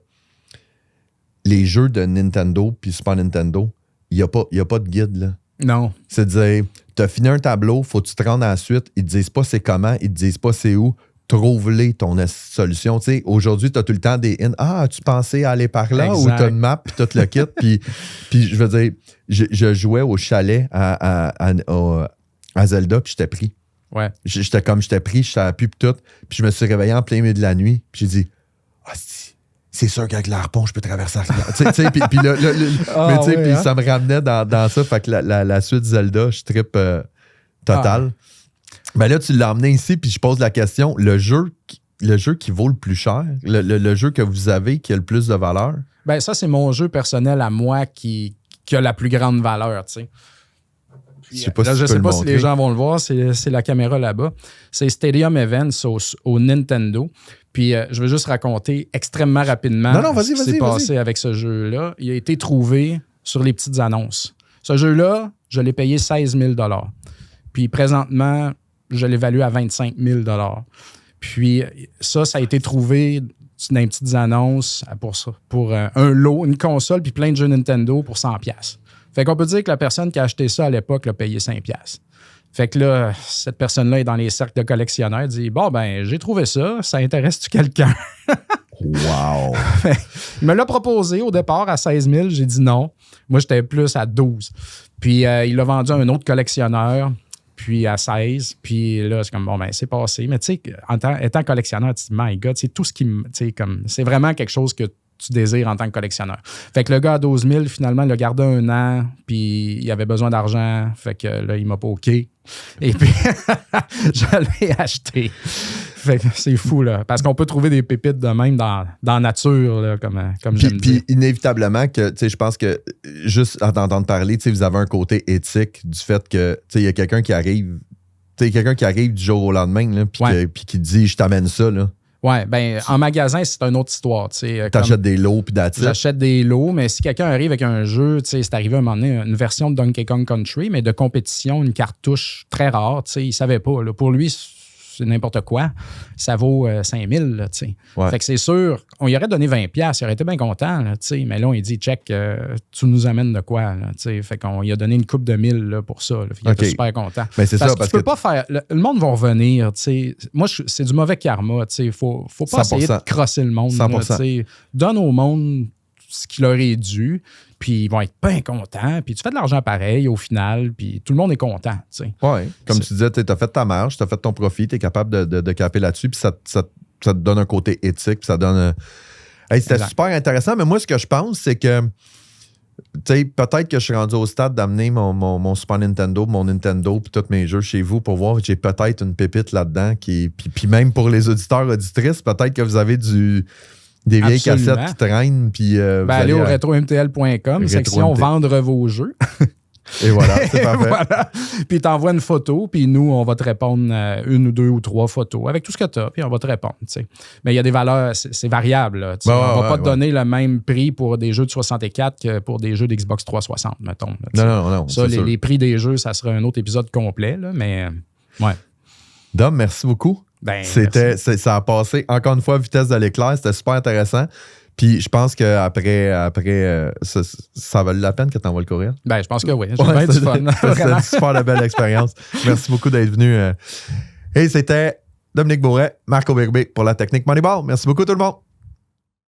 les jeux de Nintendo puis Super Nintendo, il n'y a pas de guide, là. Non. C'est de dire, tu as fini un tableau, faut que tu te rendes à la suite. Ils te disent pas c'est comment, ils te disent pas c'est où. Trouve-les ton solution. Tu sais, aujourd'hui, tu as tout le temps des in. Ah, as-tu pensé à aller par là? Exact. Ou tu as une map, puis tout le kit. Puis je veux dire, je jouais au chalet à Zelda, puis j'étais pris. Ouais. J'étais pris, je savais plus, puis tout. Puis je me suis réveillé en plein milieu de la nuit, puis j'ai dit, c'est sûr qu'avec l'harpon, je peux traverser la rivière. Puis ça me ramenait dans ça. Fait que la suite Zelda, je trippe total. Ben là, tu l'as emmené ici, puis je pose la question, le jeu qui vaut le plus cher, le jeu que vous avez qui a le plus de valeur? Ben ça, c'est mon jeu personnel à moi qui a la plus grande valeur, tu sais. Je ne sais pas si les gens vont le voir, c'est la caméra là-bas. C'est Stadium Events au Nintendo. Puis je veux juste raconter extrêmement rapidement ce qui s'est passé avec ce jeu-là. Il a été trouvé sur les petites annonces. Ce jeu-là, je l'ai payé 16 000 $. Puis présentement, je l'évalue à 25 000 $. Puis ça a été trouvé dans les petites annonces pour un lot, une console, puis plein de jeux Nintendo pour 100 $. Fait qu'on peut dire que la personne qui a acheté ça à l'époque l'a payé 5 $. Fait que là, cette personne-là est dans les cercles de collectionneurs, dit « Bon, ben, j'ai trouvé ça, ça intéresse-tu quelqu'un? » Wow! Il me l'a proposé au départ à 16 000, j'ai dit non. Moi, j'étais plus à 12. Puis il l'a vendu à un autre collectionneur, puis à 16. Puis là, c'est comme, bon, ben, c'est passé. Mais tu sais, étant collectionneur, tu te dis « My God, c'est tout ce qui me... » tu sais, comme, c'est vraiment quelque chose que tu désires en tant que collectionneur. Fait que le gars à 12 000, finalement, il a gardé 1 an, puis il avait besoin d'argent. Fait que là, il m'a poké. Et puis, je l'ai acheté. Fait que c'est fou, là. Parce qu'on peut trouver des pépites de même dans la nature, là, comme j'aime dire. Puis inévitablement, que je pense que juste à t'entendre parler, vous avez un côté éthique du fait que il y a quelqu'un qui arrive. Quelqu'un qui arrive du jour au lendemain, puis qui dit « je t'amène ça ». Oui, bien, en magasin, c'est une autre histoire. T'achètes des lots, puis that's it. J'achète des lots, mais si quelqu'un arrive avec un jeu, c'est arrivé à un moment donné, une version de Donkey Kong Country, mais de compétition, une cartouche très rare, il ne savait pas. Là. Pour lui, c'est n'importe quoi. Ça vaut 5 000, là, Fait que c'est sûr, on y aurait donné 20$, il aurait été bien content, là, mais là, on lui dit, check, tu nous amènes de quoi, là, fait qu'on lui a donné une coupe de 1000 là, pour ça, là, il était super content. Mais c'est parce ça, que tu peux pas faire, le monde va revenir, moi, c'est du mauvais karma, faut pas 100%. essayer de crosser le monde, 100%. Là, donne au monde ce qui leur est dû, puis ils vont être bien contents, puis tu fais de l'argent pareil au final, puis tout le monde est content. Oui, comme tu disais, tu as fait ta marge, tu as fait ton profit, tu es capable de caper là-dessus, puis ça te donne un côté éthique, puis ça donne... c'était super intéressant, mais moi, ce que je pense, c'est que peut-être que je suis rendu au stade d'amener mon Super Nintendo, mon Nintendo, puis tous mes jeux chez vous pour voir, j'ai peut-être une pépite là-dedans, puis même pour les auditeurs, auditrices, peut-être que vous avez des vieilles cassettes qui traînent. Puis, allez au retromtl.com, section vendre vos jeux. Et voilà, c'est parfait. Voilà. Puis t'envoies une photo, puis nous, on va te répondre 1 ou 2 ou 3 photos avec tout ce que tu as, puis on va te répondre. Mais il y a des valeurs, c'est variable. Là, on va pas te donner le même prix pour des jeux de 64 que pour des jeux d'Xbox 360, mettons. Là, non. Ça, les prix des jeux, ça serait un autre épisode complet, là, mais ouais. Dom, merci beaucoup. Merci. Ça a passé, encore une fois, vitesse de l'éclair. C'était super intéressant. Puis je pense qu'après, ça valait la peine que tu envoies le courriel. Je pense que oui. J'ai bien du fun. C'était une super belle expérience. Merci beaucoup d'être venu. Et c'était Dominique Bourret, Marco Berbé pour la technique Moneyball. Merci beaucoup tout le monde.